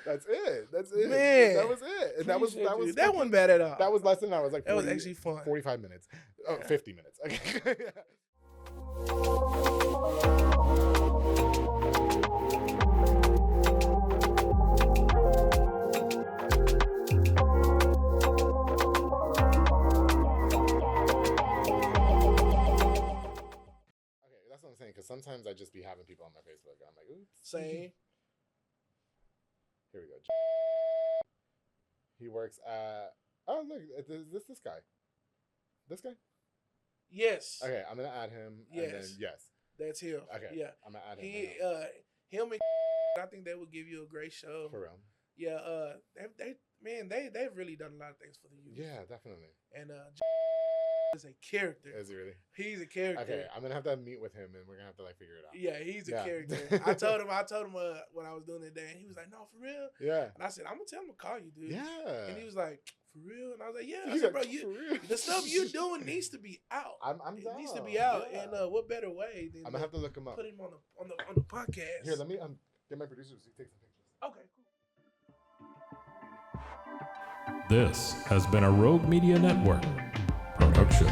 [SPEAKER 1] That's it.
[SPEAKER 2] Man,
[SPEAKER 1] that was it. And that was
[SPEAKER 2] that wasn't bad at all.
[SPEAKER 1] That was less than an hour. It was like 40,
[SPEAKER 2] that was actually fun.
[SPEAKER 1] 45 minutes. Oh, yeah. 50 minutes. Okay. Because sometimes I just be having people on my Facebook. I'm like, oops.
[SPEAKER 2] Same.
[SPEAKER 1] Here we go. He works at. Oh, look. Is this guy? This guy?
[SPEAKER 2] Yes.
[SPEAKER 1] Okay, I'm going to add him.
[SPEAKER 2] Yes.
[SPEAKER 1] And then, yes.
[SPEAKER 2] That's him.
[SPEAKER 1] Okay.
[SPEAKER 2] Yeah.
[SPEAKER 1] I'm going to add him.
[SPEAKER 2] Him and I think they would give you a great show.
[SPEAKER 1] For real.
[SPEAKER 2] Yeah. They've really done a lot of things for the youth.
[SPEAKER 1] Yeah, definitely.
[SPEAKER 2] And is a character.
[SPEAKER 1] Is he really?
[SPEAKER 2] He's a character.
[SPEAKER 1] Okay, I'm gonna have to meet with him and we're gonna have to figure it out.
[SPEAKER 2] Yeah, he's a character. I told him when I was doing it day, and he was like, "No, for real."
[SPEAKER 1] Yeah.
[SPEAKER 2] And I said, "I'm gonna tell him to call you, dude."
[SPEAKER 1] Yeah.
[SPEAKER 2] And he was like, "For real?" And I was like, "Yeah." I said, "Bro, the stuff you're doing needs to be out.
[SPEAKER 1] It
[SPEAKER 2] needs to be out." Yeah. And what better way than
[SPEAKER 1] I'm gonna have to look him up.
[SPEAKER 2] Put him on the podcast.
[SPEAKER 1] Here, let me get my producer to take some pictures.
[SPEAKER 2] Okay,
[SPEAKER 3] cool. This has been a Rogue Media Network production.